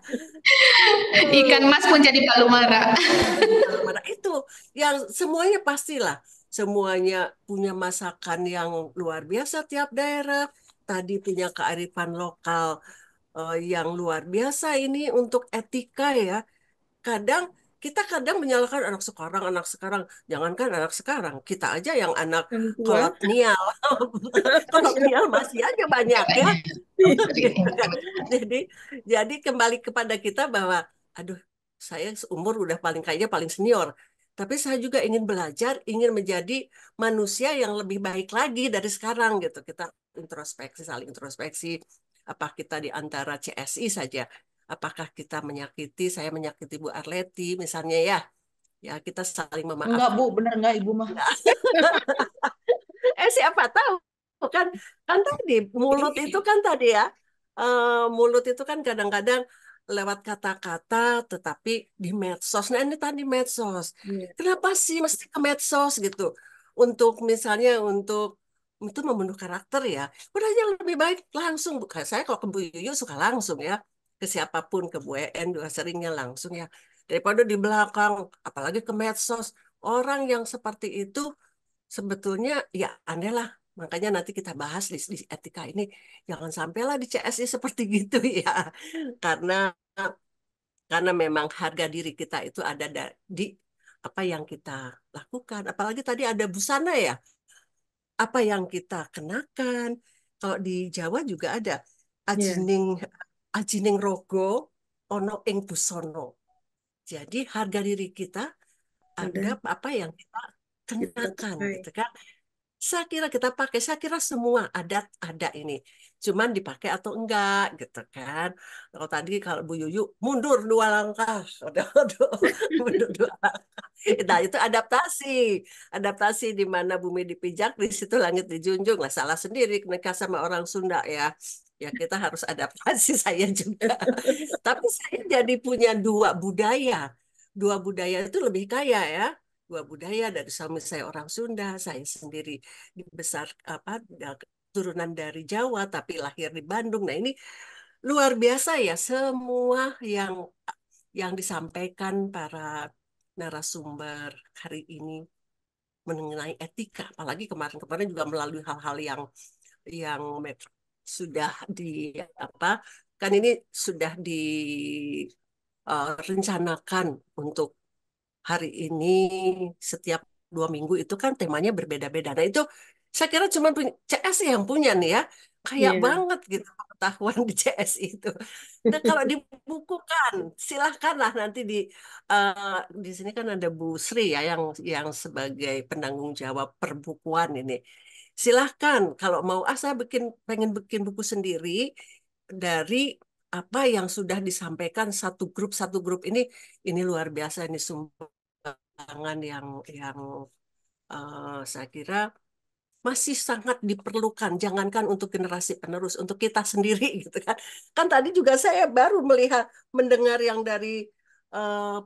Ikan Tuh. mas pun jadi Palu Mara. Jadi Palmara itu yang semuanya pastilah. Semuanya punya masakan yang luar biasa tiap daerah. Tadi punya kearifan lokal yang luar biasa ini untuk etika ya. Kadang kita kadang menyalahkan anak sekarang. Jangankan anak sekarang, kita aja yang anak Yang tua. kolonial. Kolonial masih aja banyak ya. Gitu kan. Jadi jadi kembali kepada kita bahwa aduh, saya seumur udah paling kayaknya paling senior. Tapi saya juga ingin belajar, ingin menjadi manusia yang lebih baik lagi dari sekarang gitu. Kita introspeksi, saling introspeksi. Apa kita di antara CSI saja? Apakah kita menyakiti, saya menyakiti Bu Arleti misalnya ya? Ya kita saling Enggak, memaafkan. Bu, benar enggak Ibu mah? Siapa tahu kan kan tadi mulut itu kan tadi ya mulut itu kan kadang-kadang lewat kata-kata tetapi di medsos. Nah ini tadi medsos. Iya. Kenapa sih mesti ke medsos gitu? Untuk misalnya untuk itu membunuh karakter ya. Udah aja lebih baik langsung. Bukan saya kalau ke Bu Yuyu suka langsung ya. Ke siapapun, ke Bu En juga seringnya langsung ya. Daripada di belakang, apalagi ke medsos. Orang yang seperti itu sebetulnya ya aneh lah. Makanya nanti kita bahas di etika ini. Jangan sampailah di CSI seperti gitu ya. Karena karena memang harga diri kita itu ada di apa yang kita lakukan. Apalagi tadi ada busana ya. Apa yang kita kenakan. Kalau di Jawa juga ada Iya, ajining ajining rogo ono ing busono. Jadi harga diri kita ada ada apa yang kita kita kenakan pakai. gitu kan. Saya kira semua adat ada ini. Cuman dipakai atau enggak gitu kan. Kalau Bu Yuyu mundur 2 langkah. Udah, mundur 2 langkah. Nah, itu adaptasi. Adaptasi di mana bumi dipijak, di situ langit dijunjung. Lah salah sendiri nikah sama orang Sunda ya. Ya kita harus adaptasi saya juga. Tapi saya jadi punya 2 budaya. 2 budaya itu lebih kaya ya. 2 budaya dari suami saya orang Sunda, saya sendiri besar apa turunan dari Jawa tapi lahir di Bandung. Nah, ini luar biasa ya semua yang disampaikan para narasumber hari ini mengenai etika. Apalagi kemarin-kemarin juga melalui hal-hal yang sudah di apa kan ini sudah direncanakan untuk hari ini setiap 2 minggu itu kan temanya berbeda-beda. Nah itu saya kira cuma CS yang punya nih ya. Kayak Iya. banget gitu pengetahuan di CS itu. Nah kalau dibukukan, silahkanlah nanti di sini kan ada Bu Sri ya yang sebagai penanggung jawab perbukuan ini. Silahkan kalau mau saya pengen bikin buku sendiri dari apa yang sudah disampaikan satu grup ini luar biasa ini sumbangan yang saya kira masih sangat diperlukan. Jangankan untuk generasi penerus, untuk kita sendiri gitu kan. Kan tadi juga saya baru mendengar yang dari eh,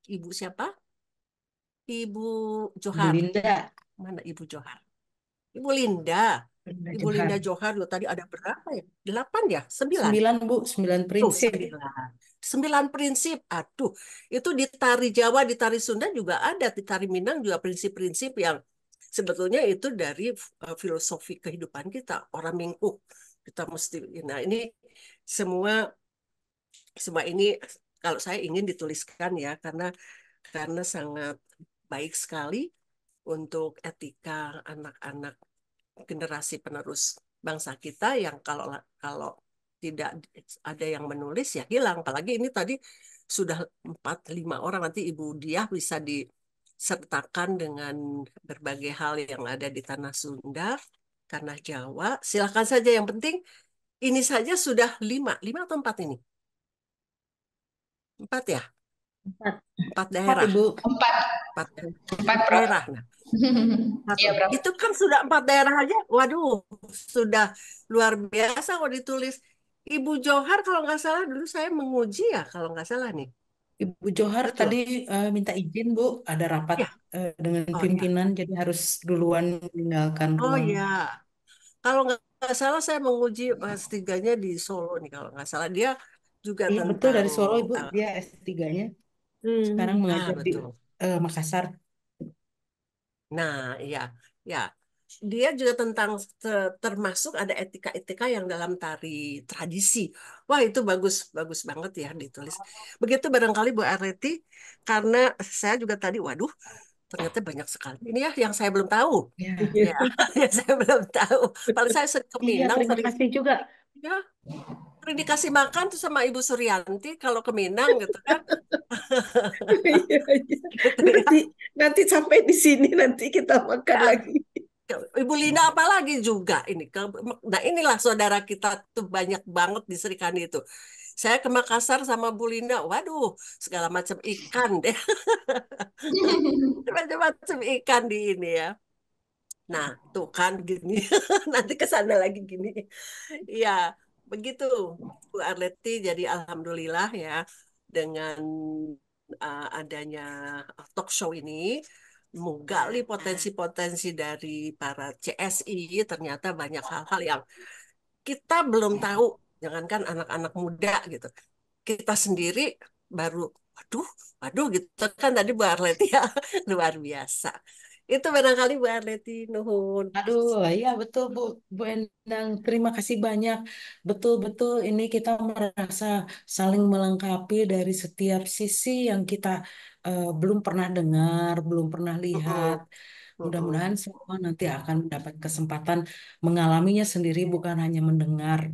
Ibu siapa? Ibu Bu Johar. Linda. Mana Ibu Johar? Ibu Linda. Linda Ibu Johar. Linda Johar juga tadi ada berapa ya? 8 ya? 9. 9 Bu, 9 Tuh, prinsip. 9. 9 prinsip. Aduh, itu di tari Jawa, di tari Sunda juga ada, di tari Minang juga prinsip-prinsip yang sebetulnya itu dari filosofi kehidupan kita, orang minggu. Kita mesti, nah ini semua semua ini kalau saya ingin dituliskan ya, karena sangat baik sekali untuk etika anak-anak generasi penerus bangsa kita yang kalau kalau tidak ada yang menulis ya hilang. Apalagi ini tadi sudah 4-5 orang, nanti Ibu Diah bisa disertakan dengan berbagai hal yang ada di tanah Sunda, tanah Jawa. Silakan saja, yang penting ini saja sudah 5 atau 4 ini? 4 ya? 4. 4 4 daerah. Ibu. 4. 4 4, Prof. daerah. Nah, Iya, Prof. itu kan sudah 4 daerah aja. Waduh, sudah luar biasa kalau ditulis. Ibu Johar kalau nggak salah dulu saya menguji ya, kalau nggak salah nih. Ibu Johar Betul. tadi minta izin Bu, ada rapat Ya. dengan Oh ya. pimpinan, jadi harus duluan meninggalkan Oh ruang. ya. Kalau nggak salah saya menguji S3-nya di Solo nih, kalau nggak salah. Dia juga Iya betul, tentang dari Solo Ibu, dia S3-nya. Sekarang ya mengajar di betul. Makassar. Nah, iya, ya. Dia juga tentang termasuk ada etika-etika yang dalam tari tradisi. Wah, itu bagus, bagus banget ya ditulis. Begitu barangkali Bu Arleti, karena saya juga tadi, waduh, ternyata banyak sekali. Ini ya yang saya belum tahu. Ya. Ya, yang saya belum tahu. Padahal saya sering ke Iya, Minang, terima sering, kasih juga. ya, sering dikasih makan tuh sama Ibu Suryanti kalau ke Minang gitu kan. Iya, iya. Gitu ya. Nanti sampai di sini nanti kita makan Ya, lagi. Ibu Lina apalagi juga ini. Nah inilah saudara kita tuh banyak banget di Serikandi itu. Saya ke Makassar sama Bu Lina, waduh, segala macam ikan deh, macam-macam ikan di ini ya. Nah, tuh kan gini, nanti ke sana lagi gini. Iya, begitu Bu Arleti. Jadi alhamdulillah ya dengan adanya talk show ini menggali potensi-potensi dari para CSI, ternyata banyak hal-hal yang kita belum tahu, jangankan anak-anak muda gitu. Kita sendiri baru, waduh, waduh gitu kan tadi Bu Arleti ya, luar biasa. Itu barangkali Bu Arleti, nuhun. Aduh, iya betul Bu Endang. Terima kasih banyak. Betul-betul ini kita merasa saling melengkapi dari setiap sisi yang kita belum pernah dengar, belum pernah lihat. Mm-mm, mm-mm. Mudah-mudahan semua nanti akan mendapat kesempatan mengalaminya sendiri, bukan hanya mendengar,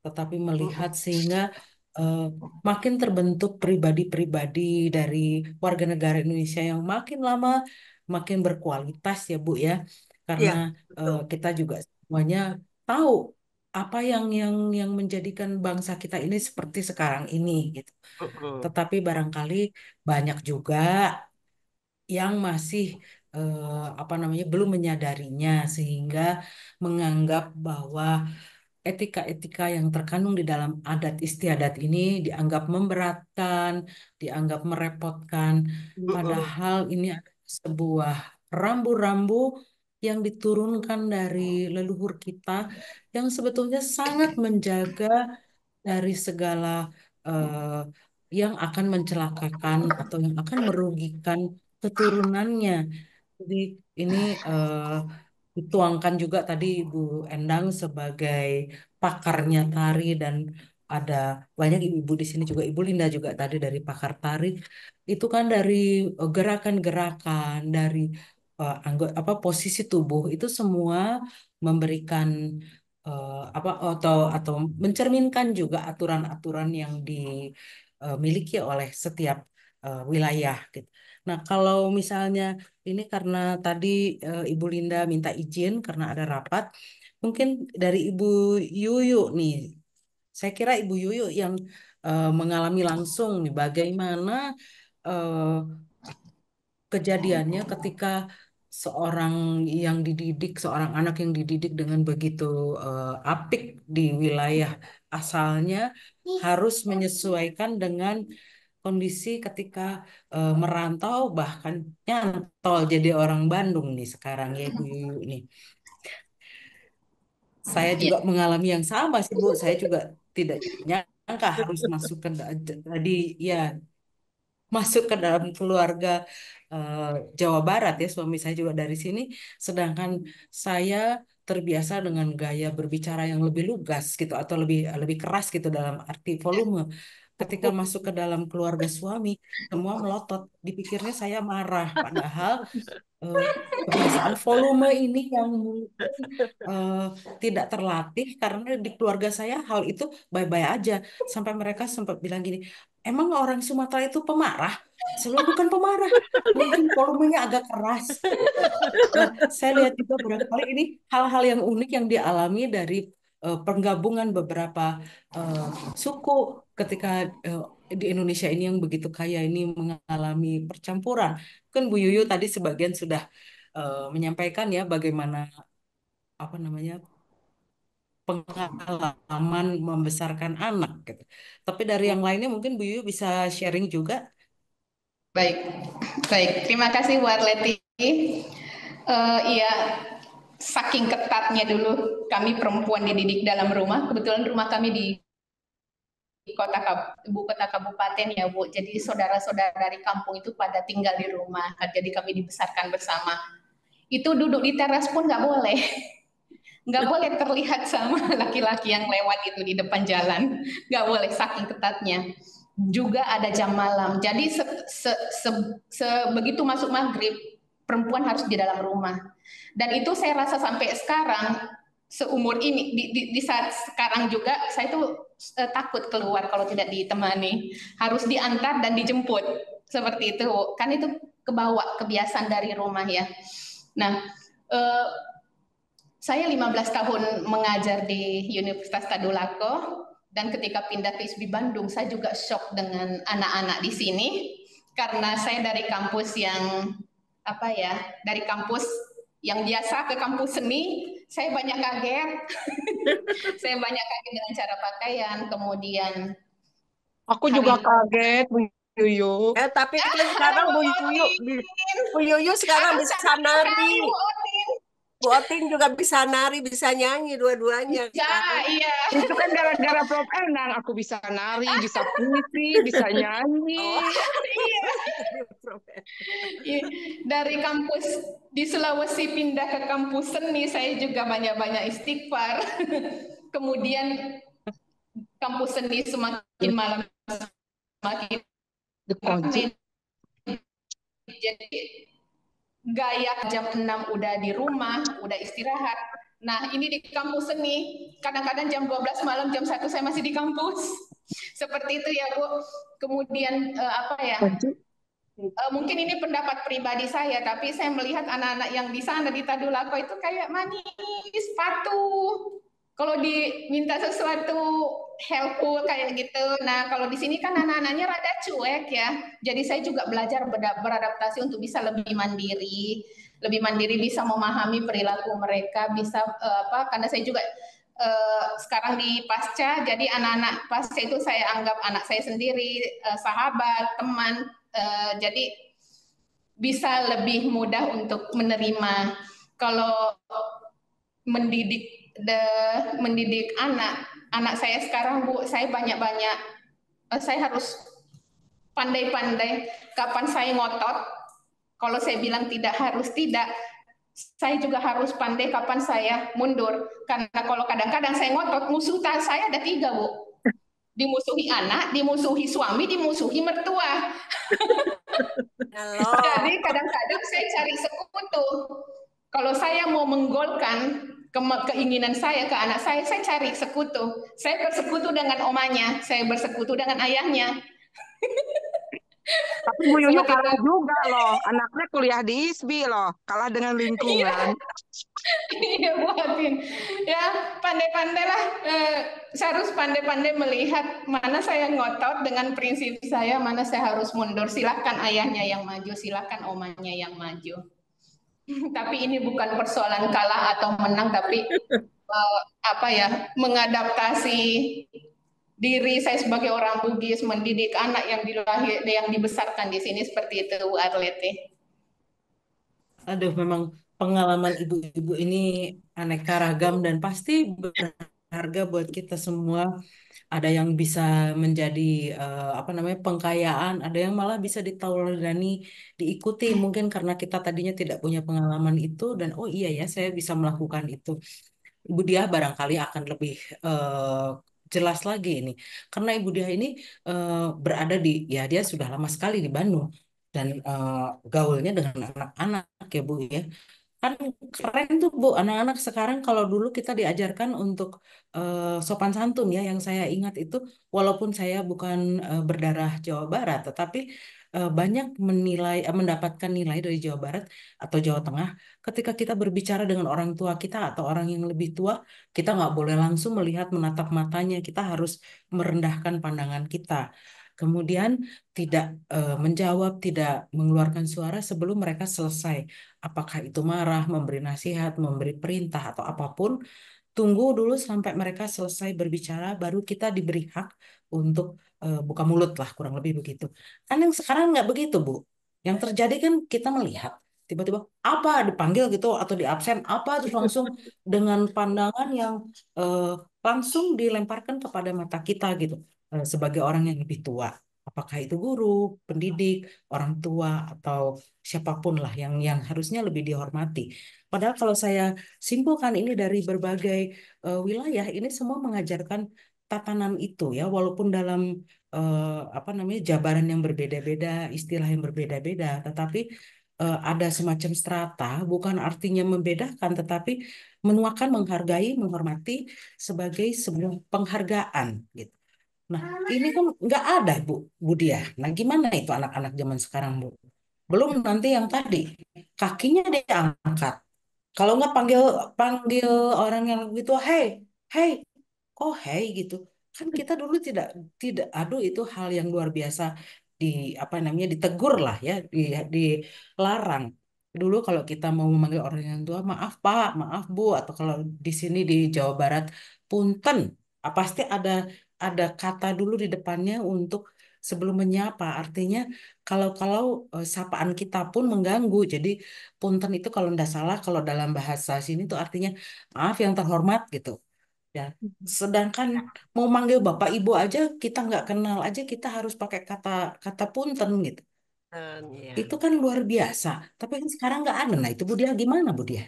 tetapi melihat Mm-mm. sehingga eh, makin terbentuk pribadi-pribadi dari warga negara Indonesia yang makin lama makin berkualitas ya Bu ya, Iya, karena betul. kita juga semuanya tahu apa yang menjadikan bangsa kita ini seperti sekarang ini gitu. Mm-mm. Tetapi barangkali banyak juga yang masih apa namanya belum menyadarinya sehingga menganggap bahwa etika-etika yang terkandung di dalam adat istiadat ini dianggap memberatkan, dianggap merepotkan, Mm-mm. padahal ini adalah sebuah rambu-rambu yang diturunkan dari leluhur kita yang sebetulnya sangat menjaga dari segala eh, yang akan mencelakakan atau yang akan merugikan keturunannya. Jadi ini dituangkan juga tadi Ibu Endang sebagai pakarnya tari dan ada banyak ibu-ibu di sini juga, Ibu Linda juga tadi dari pakar tari. Itu kan dari gerakan-gerakan, dari anggota apa posisi tubuh itu semua memberikan atau mencerminkan juga aturan-aturan yang dimiliki oleh setiap wilayah gitu. Nah, kalau misalnya ini karena tadi Ibu Linda minta izin karena ada rapat, mungkin dari Ibu Yuyu nih. Saya kira Ibu Yuyu yang mengalami langsung nih bagaimana eh, kejadiannya ketika seorang yang dididik, seorang anak yang dididik dengan begitu apik di wilayah asalnya harus menyesuaikan dengan kondisi ketika merantau bahkan nyantol jadi orang Bandung nih sekarang ya Ibu Yuyu nih. Saya Ya, juga mengalami yang sama sih Bu. Saya juga tidak nyangka harus masuk ke tadi ya masuk ke dalam keluarga eh, Jawa Barat ya. Suami saya juga dari sini, sedangkan saya terbiasa dengan gaya berbicara yang lebih lugas gitu atau lebih lebih keras gitu dalam arti volume. Ketika masuk ke dalam keluarga suami, semua melotot. Dipikirnya saya marah, padahal eh, kebiasaan volume ini yang mungkin eh, tidak terlatih karena di keluarga saya hal itu baik-baik aja sampai mereka sempat bilang gini, emang orang Sumatera itu pemarah? Saya bilang bukan pemarah, mungkin volumenya agak keras. Nah, saya lihat juga beberapa kali ini hal-hal yang unik yang dialami dari penggabungan beberapa eh, suku ketika eh, di Indonesia ini yang begitu kaya ini mengalami percampuran. Kan Bu Yuyu tadi sebagian sudah menyampaikan ya bagaimana apa namanya pengalaman membesarkan anak gitu. Tapi dari yang lainnya mungkin Bu Yuyu bisa sharing juga. Baik, baik. Terima kasih Bu Arleti. Iya, saking ketatnya dulu kami perempuan dididik dalam rumah. Kebetulan rumah kami di ibu kota kabupaten ya Bu. Jadi saudara-saudara dari kampung itu pada tinggal di rumah. Jadi kami dibesarkan bersama. Itu duduk di teras pun nggak boleh. Nggak boleh terlihat sama laki-laki yang lewat itu di depan jalan. Nggak boleh, saking ketatnya. Juga ada jam malam. Jadi begitu masuk maghrib, perempuan harus di dalam rumah. Dan itu saya rasa sampai sekarang, seumur ini, di saat sekarang juga, saya tuh takut keluar kalau tidak ditemani. Harus diantar dan dijemput. Seperti itu. Kan itu kebawa kebiasaan dari rumah ya. Nah, saya 15 tahun mengajar di Universitas Tadulako dan ketika pindah ke ISB Bandung saya juga shock dengan anak-anak di sini karena saya dari kampus yang apa ya, dari kampus yang biasa ke kampus seni, saya banyak kaget. Saya banyak kaget dengan cara pakaian, kemudian Aku hari juga kaget, Bu Yuyu. Tapi kan ada sekarang Bu Bu Yuyu sekarang Aduh, bisa cantik sekali nari. Bu Otin. Bu Otin juga bisa nari, bisa nyanyi dua-duanya Ya, kan. iya. Itu kan gara-gara Prof. Enang. Aku bisa nari, bisa puisi, bisa nyanyi. Oh, Iya. Iya. Dari kampus di Sulawesi pindah ke kampus seni, saya juga banyak-banyak istighfar. Kemudian kampus seni semakin malam semakin Dikunci. ramai. Jadi gaya jam 6 udah di rumah, udah istirahat. Nah, ini di kampus seni, kadang-kadang jam 12 malam, jam 1 saya masih di kampus. Seperti itu ya, Bu. Kemudian apa ya? Mungkin ini pendapat pribadi saya, tapi saya melihat anak-anak yang di sana di Tadulako itu kayak manis, patuh. Kalau diminta sesuatu helpful kayak gitu. Nah, kalau di sini kan anak-anaknya rada cuek ya. Jadi saya juga belajar beradaptasi untuk bisa lebih mandiri bisa memahami perilaku mereka, bisa apa? Karena saya juga sekarang di pasca, jadi anak-anak pasca itu saya anggap anak saya sendiri, sahabat, teman. Jadi bisa lebih mudah untuk menerima. Kalau mendidik anak saya sekarang Bu, saya banyak-banyak, saya harus pandai-pandai kapan saya ngotot. Kalau saya bilang tidak harus tidak, saya juga harus pandai kapan saya mundur. Karena kalau kadang-kadang saya ngotot, musuh saya ada 3 Bu. Dimusuhi anak, dimusuhi suami, dimusuhi mertua. halo. Jadi kadang-kadang saya cari sekutu. Kalau saya mau menggolkan keinginan saya ke anak saya cari sekutu. Saya bersekutu dengan omanya, saya bersekutu dengan ayahnya. Tapi Bu Yuyu Seperti kalah itu. juga loh. Anaknya kuliah di ISBI loh. Kalah dengan lingkungan. Iya, Bu Atin. Ya, pandai-pandailah. Saya harus pandai-pandai melihat mana saya ngotot dengan prinsip saya, mana saya harus mundur. Silakan ayahnya yang maju, silakan omanya yang maju. Tapi ini bukan persoalan kalah atau menang, tapi apa ya, mengadaptasi diri saya sebagai orang Bugis, mendidik anak yang dibesarkan di sini seperti itu, Bu Arlete. Aduh, memang pengalaman ibu-ibu ini aneka ragam dan pasti berharga buat kita semua. Ada yang bisa menjadi apa namanya pengkayaan, ada yang malah bisa diteladani, diikuti mungkin karena kita tadinya tidak punya pengalaman itu dan oh iya ya saya bisa melakukan itu. Ibu Diah barangkali akan lebih jelas lagi ini karena Ibu Diah ini berada di ya dia sudah lama sekali di Bandung dan gaulnya dengan anak-anak ya Bu ya. Kan keren tuh Bu, anak-anak sekarang kalau dulu kita diajarkan untuk sopan santun ya, yang saya ingat itu walaupun saya bukan berdarah Jawa Barat, tetapi banyak mendapatkan nilai dari Jawa Barat atau Jawa Tengah ketika kita berbicara dengan orang tua kita atau orang yang lebih tua, kita nggak boleh langsung melihat menatap matanya, kita harus merendahkan pandangan kita. Kemudian tidak menjawab, tidak mengeluarkan suara sebelum mereka selesai. Apakah itu marah, memberi nasihat, memberi perintah, atau apapun, tunggu dulu sampai mereka selesai berbicara, baru kita diberi hak untuk buka mulut lah, kurang lebih begitu. Kan yang sekarang nggak begitu, Bu. Yang terjadi kan kita melihat, tiba-tiba apa dipanggil gitu atau di absen, apa terus langsung dengan pandangan yang eh, langsung dilemparkan kepada mata kita gitu, sebagai orang yang lebih tua. Apakah itu guru, pendidik, orang tua, atau siapapun lah yang harusnya lebih dihormati. Padahal kalau saya simpulkan ini dari berbagai wilayah, ini semua mengajarkan tatanan itu ya, walaupun dalam apa namanya jabaran yang berbeda-beda, istilah yang berbeda-beda, tetapi ada semacam strata, bukan artinya membedakan, tetapi menuakan, menghargai, menghormati sebagai sebuah penghargaan gitu. Nah, ini kan nggak ada Bu Dia. Nah, gimana itu anak-anak zaman sekarang, Bu? Belum nanti yang tadi, kakinya diangkat. Kalau nggak panggil panggil orang yang gitu, hey, hey, oh hey gitu. Kan kita dulu tidak tidak, aduh itu hal yang luar biasa di apa namanya ditegur lah ya, dilarang. Dulu kalau kita mau memanggil orang yang tua, maaf Pak, maaf Bu, atau kalau di sini di Jawa Barat, punten. Pasti ada kata dulu di depannya untuk sebelum menyapa. Artinya kalau sapaan kita pun mengganggu. Jadi punten itu kalau tidak salah kalau dalam bahasa sini tuh artinya maaf yang terhormat gitu. Ya. Sedangkan mau manggil bapak ibu aja kita nggak kenal aja kita harus pakai kata kata punten gitu. Ya. Itu kan luar biasa. Tapi kan sekarang nggak ada. Nah itu Bu Dia gimana Bu Dia?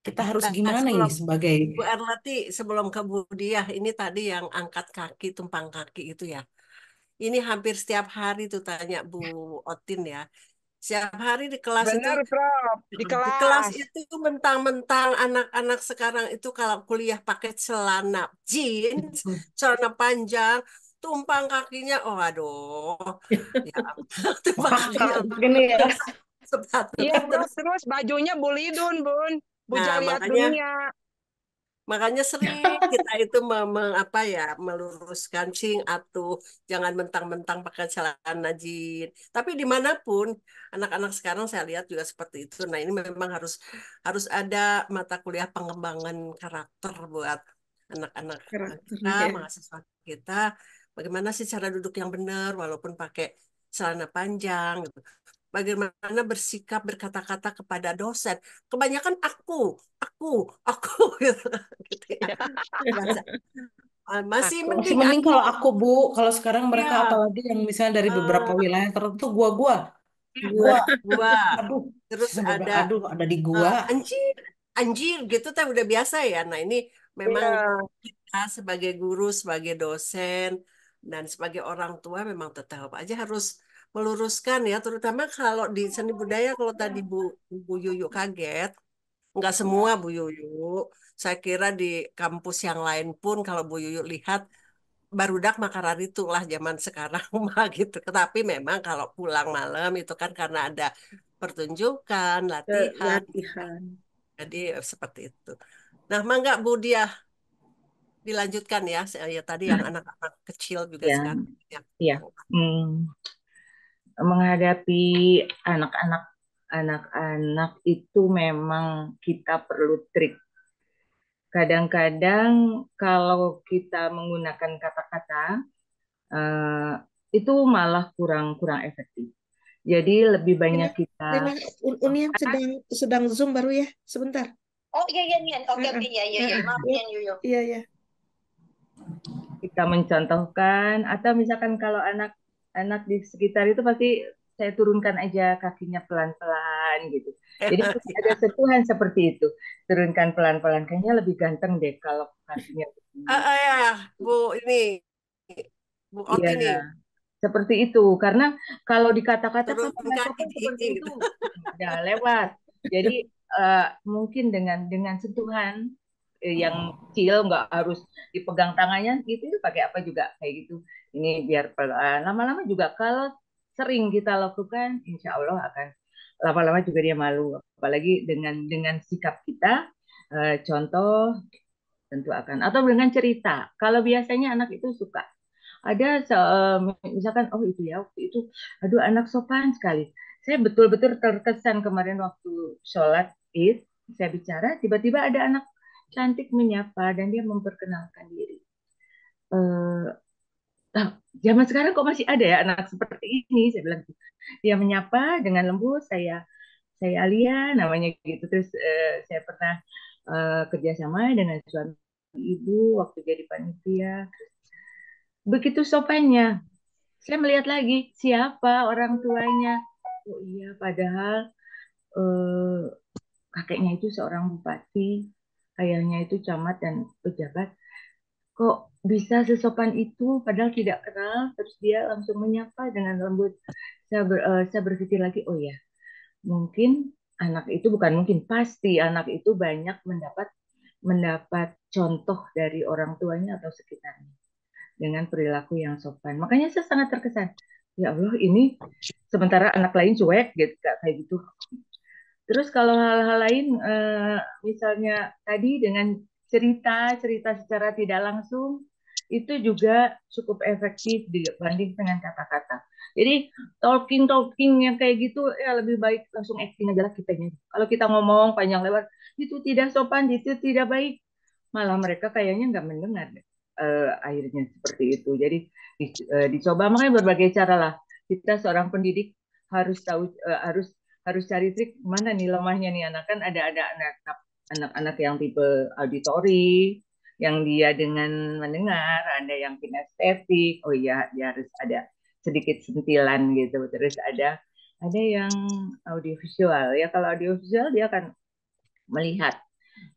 Kita harus Nah, gimana ini sebelum sebagai Bu Erlati, sebelum ke Bu Diah, ini tadi yang angkat kaki, tumpang kaki itu ya. Ini hampir setiap hari tuh tanya Bu Otin ya. Setiap hari di kelas itu, Benar, Prof. Di di kelas kelas. itu mentang-mentang anak-anak sekarang itu kalau kuliah pakai celana jeans, celana panjang, tumpang kakinya, oh aduh, ya tumpang kakinya kakak gini ya. sepatu. Iya, Prof. Terus, Terus bajunya Bulidun, Bun. nah Bujang lihat makanya dunia. Makanya sering kita itu apa ya meluruskan cing atuh jangan mentang-mentang pakai celana jin. Tapi dimanapun anak-anak sekarang saya lihat juga seperti itu. Nah ini memang harus harus ada mata kuliah pengembangan karakter buat anak-anak kita, Karakternya. mahasiswa kita. Bagaimana sih cara duduk yang benar walaupun pakai celana panjang gitu. Bagaimana bersikap berkata-kata kepada dosen. Kebanyakan aku, aku gitu, gitu ya. Bahasa, masih Aku. Masih mending mending aku. kalau aku Bu, kalau sekarang mereka Ya, apalagi yang misalnya dari beberapa eh, wilayah tertentu gua, Gua gua. aduh, Terus semoga ada aduh ada di gua. anjir, anjir gitu teh udah biasa ya. Nah ini memang Iya. kita sebagai guru, sebagai dosen, dan sebagai orang tua memang tetap aja harus meluruskan ya. Terutama kalau di seni budaya, kalau tadi Bu Yuyu kaget, nggak semua Bu Yuyu. Saya kira di kampus yang lain pun kalau Bu Yuyu lihat barudak makarar itulah zaman sekarang mah gitu. Tetapi memang kalau pulang malam itu kan karena ada pertunjukan, latihan. latihan. Jadi seperti itu. Nah, mangga Bu Diah dilanjutkan ya. Ya tadi yang anak-anak kecil juga Ya, sekarang. Ya. ya. Hmm, menghadapi anak-anak anak-anak itu memang kita perlu trik. Kadang-kadang kalau kita menggunakan kata-kata itu malah kurang kurang efektif. Jadi lebih banyak Rina, kita Rina, Unian sedang Zoom baru ya, sebentar. Oh iya iya Nian. Oke oke iya iya iya. Maaf Ya, Nian Yoyo. iya ya. kita mencontohkan, atau misalkan kalau anak-anak di sekitar itu pasti saya turunkan aja kakinya pelan-pelan gitu. Jadi ada sentuhan seperti itu, turunkan pelan-pelan. Kayaknya lebih ganteng deh kalau kakinya begini. Ya, Bu ini Bu Iya, Oti nih seperti itu. Karena kalau dikata-kata kamu turun nggak kaki sopan seperti dikit itu, gitu. udah lewat. Jadi mungkin dengan sentuhan yang kecil, nggak harus dipegang tangannya gitu, pakai apa juga kayak gitu. Ini biar pelan. Lama-lama juga kalau sering kita lakukan, insya Allah akan lama-lama juga dia malu. Apalagi dengan sikap kita, contoh tentu akan, atau dengan cerita. Kalau biasanya anak itu suka ada misalkan, oh itu ya waktu itu, aduh anak sopan sekali. Saya betul-betul terkesan kemarin waktu sholat Id, saya bicara, tiba-tiba ada anak cantik menyapa dan dia memperkenalkan diri. Eh, "Ah, zaman sekarang kok masih ada ya anak seperti ini?" Saya bilang gitu. Dia menyapa dengan lembut, saya Alia namanya gitu. Terus saya pernah kerjasama dengan suami ibu waktu jadi panitia. Begitu sopannya, saya melihat lagi siapa orang tuanya. Oh iya, padahal eh, kakeknya itu seorang bupati, ayahnya itu camat dan pejabat. Kok bisa sesopan itu padahal tidak kenal, terus dia langsung menyapa dengan lembut. Saya berpikir lagi, oh ya, mungkin anak itu, bukan mungkin, pasti anak itu banyak mendapat mendapat contoh dari orang tuanya atau sekitarnya dengan perilaku yang sopan. Makanya saya sangat terkesan. Ya Allah, ini sementara anak lain cuek gitu, kayak gitu. Terus kalau hal-hal lain, misalnya tadi dengan cerita-cerita secara tidak langsung, itu juga cukup efektif dibanding dengan kata-kata. Jadi talking yang kayak gitu ya lebih baik langsung acting aja lah kitanya. Kalau kita ngomong panjang lebar, itu tidak sopan, itu tidak baik, malah mereka kayaknya nggak mendengar. Akhirnya seperti itu. Jadi dicoba, makanya berbagai cara lah. Kita seorang pendidik harus tahu, harus harus cari trik mana nih lemahnya nih anak. Kan ada anak-anak yang tipe auditory, yang dia dengan mendengar, ada yang kinestetik. Oh iya, dia harus ada sedikit sentilan gitu. Terus ada yang audiovisual. Ya kalau audiovisual dia akan melihat.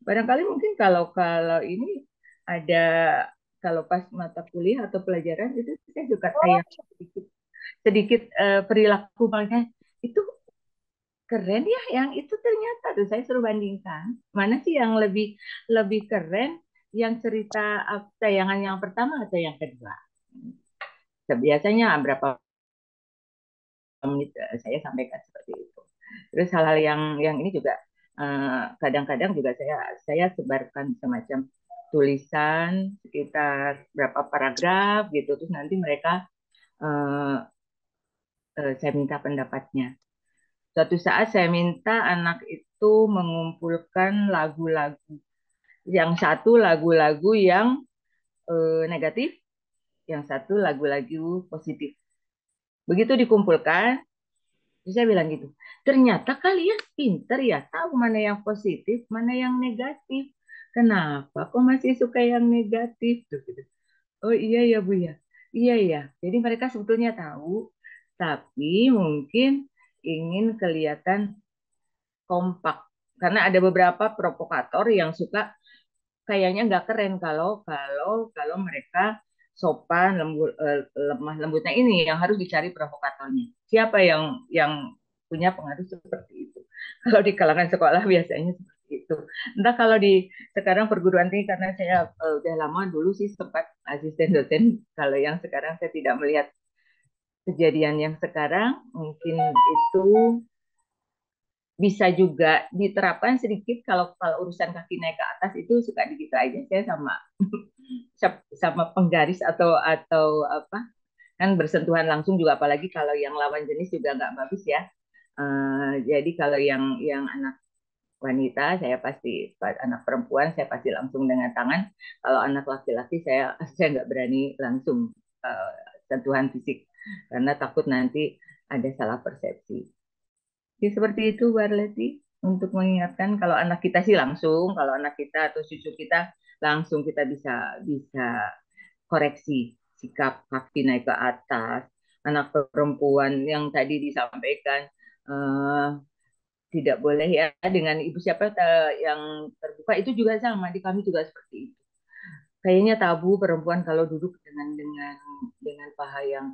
Barangkali mungkin kalau kalau ini ada, kalau pas mata kuliah atau pelajaran itu saya juga kayak sedikit sedikit perilaku mereka itu keren ya, yang itu ternyata tuh saya suruh bandingkan mana sih yang lebih lebih keren, yang cerita tayangan yang pertama atau yang kedua. Biasanya berapa menit saya sampaikan seperti itu. Terus hal-hal yang ini juga kadang-kadang juga saya sebarkan semacam tulisan sekitar berapa paragraf gitu, terus nanti mereka eh, saya minta pendapatnya. Suatu saat saya minta anak itu mengumpulkan lagu-lagu, yang satu lagu-lagu yang negatif, yang satu lagu-lagu positif. Begitu dikumpulkan, terus saya bilang gitu, ternyata kalian pinter ya, tahu mana yang positif, mana yang negatif. Kenapa kok masih suka yang negatif? Tuh, gitu. Oh iya ya Bu ya, iya ya. Jadi mereka sebetulnya tahu, tapi mungkin ingin kelihatan kompak. Karena ada beberapa provokator yang suka kayaknya nggak keren kalau kalau kalau mereka sopan, lembut, lemah lembutnya, ini yang harus dicari provokatornya. Siapa yang punya pengaruh seperti itu? Kalau di kalangan sekolah biasanya seperti itu. Entah kalau di sekarang perguruan tinggi, karena saya udah lama, dulu sih sempat asisten dosen. Kalau yang sekarang saya tidak melihat kejadian yang sekarang, mungkin itu bisa juga diterapkan sedikit. Kalau urusan kaki naik ke atas itu suka dikit aja saya sama sama penggaris atau apa, kan bersentuhan langsung juga, apalagi kalau yang lawan jenis juga nggak bagus ya. Jadi kalau yang anak wanita saya pasti, anak perempuan saya pasti langsung dengan tangan. Kalau anak laki-laki saya nggak berani langsung uh, sentuhan fisik karena takut nanti ada salah persepsi. Ya, seperti itu, Bu Arleti, untuk mengingatkan kalau anak kita sih langsung, kalau anak kita atau cucu kita langsung kita bisa bisa koreksi sikap hati naik ke atas. Anak perempuan yang tadi disampaikan eh, tidak boleh ya dengan ibu siapa yang terbuka itu juga sama di kami juga seperti itu. Kayaknya tabu perempuan kalau duduk dengan paha yang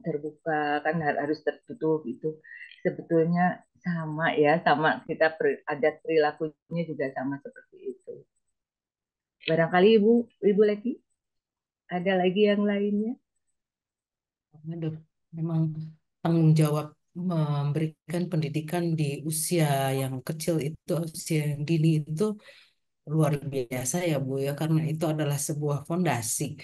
terbuka kan harus tertutup itu sebetulnya sama ya sama kita adat perilakunya juga sama seperti itu. Barangkali ibu lagi ada lagi yang lainnya? Aduh, memang tanggung jawab memberikan pendidikan di usia yang kecil itu, usia yang dini itu luar biasa ya Bu ya, karena itu adalah sebuah fondasi.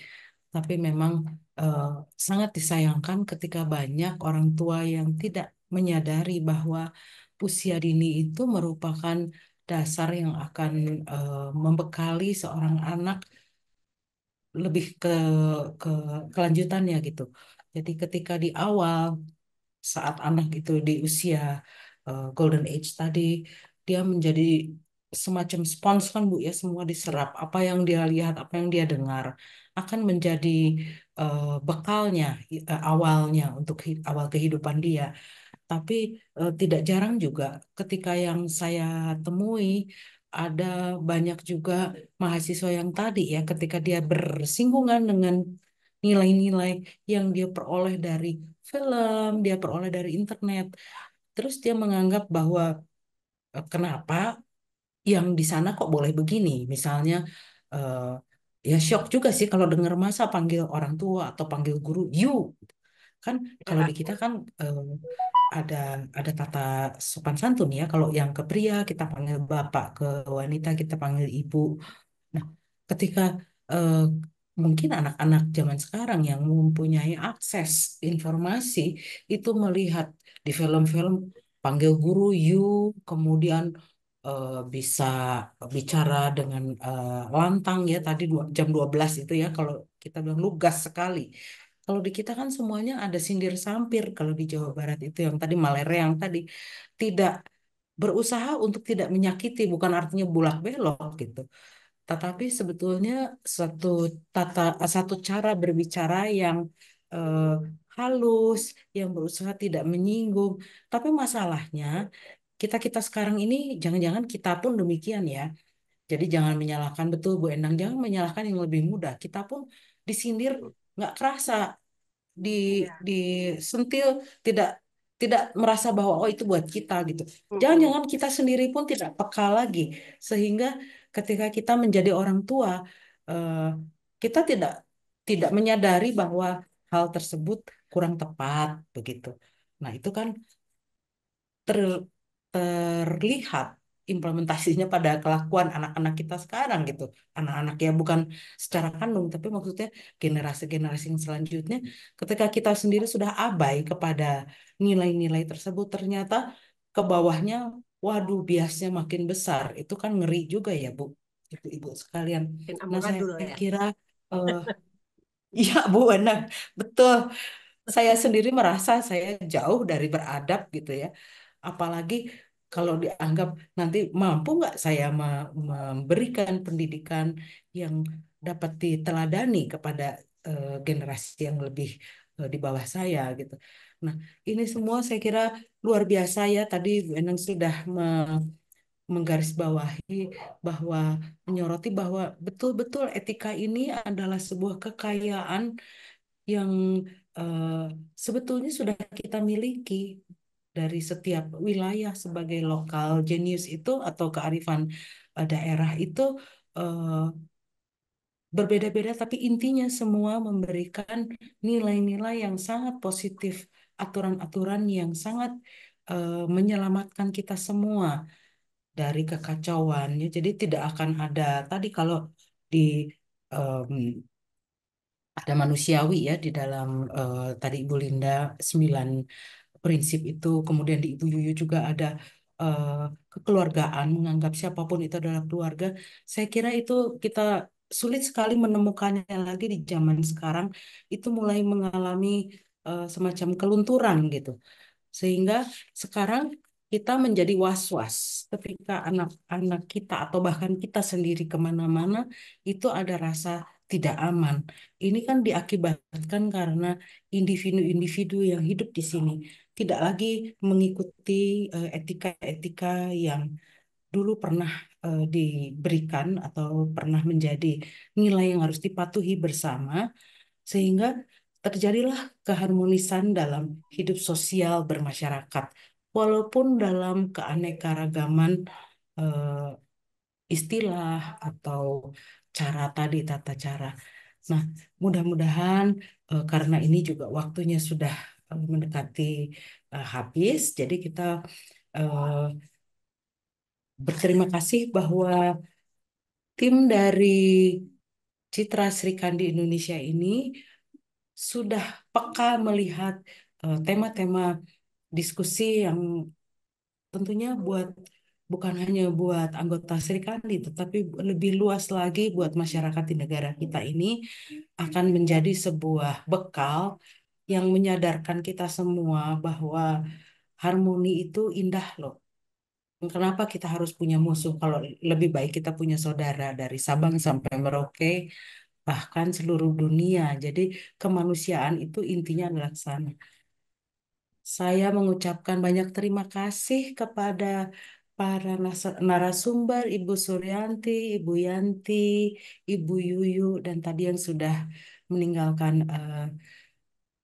Tapi memang eh, sangat disayangkan ketika banyak orang tua yang tidak menyadari bahwa usia dini itu merupakan dasar yang akan membekali seorang anak lebih ke kelanjutannya gitu. Jadi ketika di awal saat anak itu di usia golden age tadi, dia menjadi semacam spons kan Bu ya, semua diserap. Apa yang dia lihat, apa yang dia dengar akan menjadi bekalnya, awalnya untuk awal kehidupan dia. Tapi tidak jarang juga ketika yang saya temui ada banyak juga mahasiswa yang tadi ya ketika dia bersinggungan dengan nilai-nilai yang dia peroleh dari film, dia peroleh dari internet, terus dia menganggap bahwa kenapa yang di sana kok boleh begini, misalnya eh, ya shock juga sih kalau dengar masa panggil orang tua atau panggil guru you kan kalau di kita kan ada ada tata sopan santun ya. Kalau yang ke pria kita panggil bapak, ke wanita kita panggil ibu. Nah, ketika eh, mungkin anak-anak zaman sekarang yang mempunyai akses informasi itu melihat di film-film panggil guru you, kemudian bisa bicara dengan lantang ya tadi jam 12 itu ya kalau kita bilang lugas sekali. Kalau di kita kan semuanya ada sindir sampir. Kalau di Jawa Barat itu yang tadi Malere yang tadi tidak berusaha untuk tidak menyakiti, bukan artinya bulak belok gitu. Tetapi sebetulnya satu satu cara berbicara yang eh, halus, yang berusaha tidak menyinggung. Tapi masalahnya kita-kita sekarang ini jangan-jangan kita pun demikian ya. Jadi jangan menyalahkan betul Bu Endang, jangan menyalahkan yang lebih muda. Kita pun disindir nggak kerasa di Ya. disentil tidak tidak merasa bahwa oh itu buat kita gitu. Mm-mm. Jangan-jangan kita sendiri pun tidak peka lagi sehingga ketika kita menjadi orang tua eh, kita tidak tidak menyadari bahwa hal tersebut kurang tepat begitu. Nah, itu kan ter- terlihat implementasinya pada kelakuan anak-anak kita sekarang gitu. Anak-anak ya bukan secara kandung, tapi maksudnya generasi-generasi yang selanjutnya, ketika kita sendiri sudah abai kepada nilai-nilai tersebut, ternyata ke bawahnya, waduh, biasnya makin besar. Itu kan ngeri juga ya, Bu. Itu Ibu sekalian. Makin Nah, saya amburadul ya. kira, eh iya Bu, benar, betul. Saya sendiri merasa saya jauh dari beradab gitu ya. Apalagi kalau dianggap nanti mampu nggak saya memberikan pendidikan yang dapat diteladani kepada generasi yang lebih di bawah saya gitu. Nah, ini semua saya kira luar biasa ya. Tadi Bu Enang sudah menggarisbawahi bahwa menyoroti bahwa betul-betul etika ini adalah sebuah kekayaan yang eh, sebetulnya sudah kita miliki dari setiap wilayah sebagai lokal genius itu atau kearifan daerah itu eh, berbeda-beda, tapi intinya semua memberikan nilai-nilai yang sangat positif, aturan-aturan yang sangat menyelamatkan kita semua dari kekacauan. Ya. Jadi tidak akan ada tadi kalau di em, ada manusiawi ya di dalam tadi Ibu Linda 9 prinsip itu, kemudian di Ibu Yuyu juga ada eh, kekeluargaan, menganggap siapapun itu adalah keluarga. Saya kira itu kita sulit sekali menemukannya lagi di zaman sekarang. Itu mulai mengalami semacam kelunturan gitu. Sehingga sekarang kita menjadi was-was ketika anak-anak kita atau bahkan kita sendiri kemana-mana itu ada rasa tidak aman. Ini kan diakibatkan karena individu-individu yang hidup di sini tidak lagi mengikuti etika-etika yang dulu pernah diberikan atau pernah menjadi nilai yang harus dipatuhi bersama, sehingga terjadilah keharmonisan dalam hidup sosial bermasyarakat, walaupun dalam keanekaragaman eh, istilah atau cara tadi, tata cara. Nah, mudah-mudahan karena ini juga waktunya sudah mendekati habis, jadi kita eh, berterima kasih bahwa tim dari Citra Sri Kandi Indonesia ini sudah peka melihat tema-tema diskusi yang tentunya bukan hanya buat anggota Sri Kandi, tetapi lebih luas lagi buat masyarakat di negara kita ini akan menjadi sebuah bekal yang menyadarkan kita semua bahwa harmoni itu indah loh. Kenapa kita harus punya musuh kalau lebih baik kita punya saudara dari Sabang sampai Merauke, bahkan seluruh dunia. Jadi kemanusiaan itu intinya adalah ke sana. Saya mengucapkan banyak terima kasih kepada para narasumber, Ibu Suryanti, Ibu Yanti, Ibu Yuyu, dan tadi yang sudah meninggalkan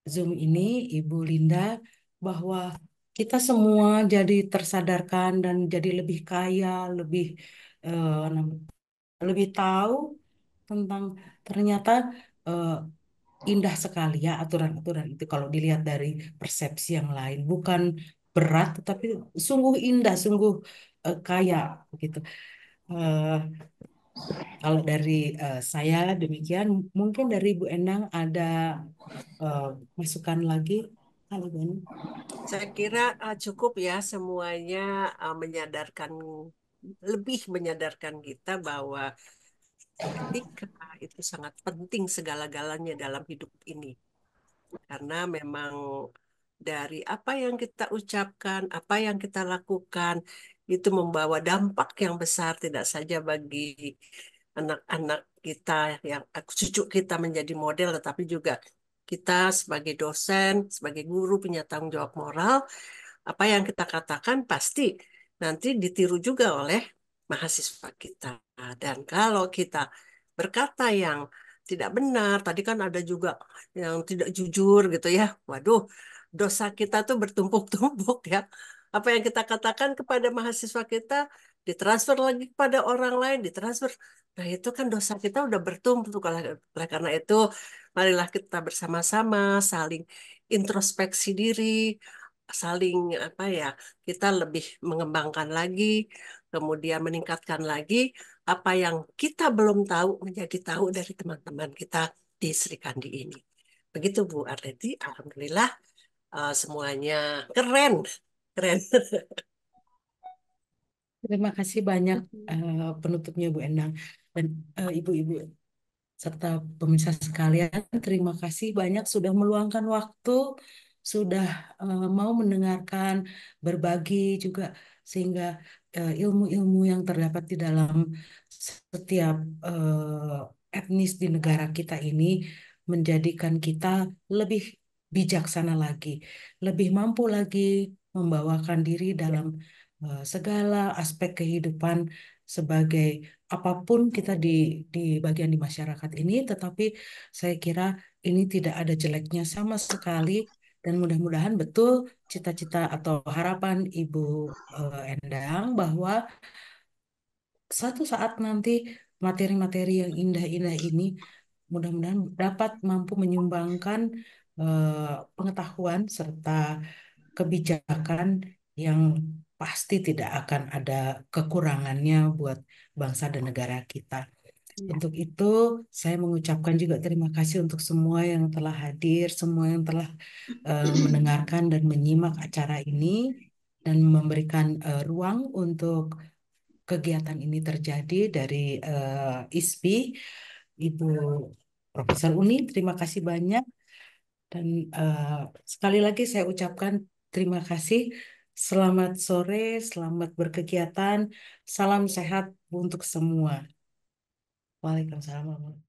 Zoom ini, Ibu Linda, bahwa kita semua jadi tersadarkan dan jadi lebih kaya, eh, lebih tahu tentang ternyata eh, indah sekali ya aturan-aturan itu kalau dilihat dari persepsi yang lain. Bukan berat, tetapi sungguh indah, sungguh kaya gitu. Eh, Kalau dari saya demikian, mungkin dari Bu Endang ada eh, masukan lagi. Halo, Bu Endang. Saya kira cukup ya semuanya menyadarkan lebih menyadarkan kita bahwa etika itu sangat penting segala-galanya dalam hidup ini. Karena memang dari apa yang kita ucapkan, apa yang kita lakukan, itu membawa dampak yang besar tidak saja bagi anak-anak kita, yang cucu kita menjadi model, tetapi juga kita sebagai dosen, sebagai guru punya tanggung jawab moral. Apa yang kita katakan pasti nanti ditiru juga oleh mahasiswa kita. Dan kalau kita berkata yang tidak benar, tadi kan ada juga yang tidak jujur gitu ya. Waduh, dosa kita tuh bertumpuk-tumpuk ya. Apa yang kita katakan kepada mahasiswa kita ditransfer lagi kepada orang lain, ditransfer. Nah, itu kan dosa kita udah bertumpuk. Oleh karena itu, marilah kita bersama-sama saling introspeksi diri, saling apa ya, kita lebih mengembangkan lagi, kemudian meningkatkan lagi apa yang kita belum tahu menjadi tahu dari teman-teman kita di Sri Kandi ini. Begitu Bu Arleti, alhamdulillah semuanya keren, keren. Terima kasih banyak penutupnya Bu Endang dan ibu-ibu serta pemirsa sekalian, terima kasih banyak sudah meluangkan waktu, sudah mau mendengarkan, berbagi juga, sehingga ilmu-ilmu yang terdapat di dalam setiap etnis di negara kita ini menjadikan kita lebih bijaksana lagi, lebih mampu lagi membawakan diri dalam segala aspek kehidupan sebagai apapun kita di bagian di masyarakat ini, tetapi saya kira ini tidak ada jeleknya sama sekali dan mudah-mudahan betul cita-cita atau harapan Ibu Endang bahwa suatu saat nanti materi-materi yang indah-indah ini mudah-mudahan dapat mampu menyumbangkan pengetahuan serta kebijakan yang pasti tidak akan ada kekurangannya buat bangsa dan negara kita. Untuk itu, saya mengucapkan juga terima kasih untuk semua yang telah hadir, semua yang telah mendengarkan dan menyimak acara ini, dan memberikan ruang untuk kegiatan ini terjadi dari ISPI, Ibu Profesor Uni, terima kasih banyak. Dan sekali lagi saya ucapkan terima kasih. Selamat sore, selamat berkegiatan, salam sehat untuk semua. Waalaikumsalam.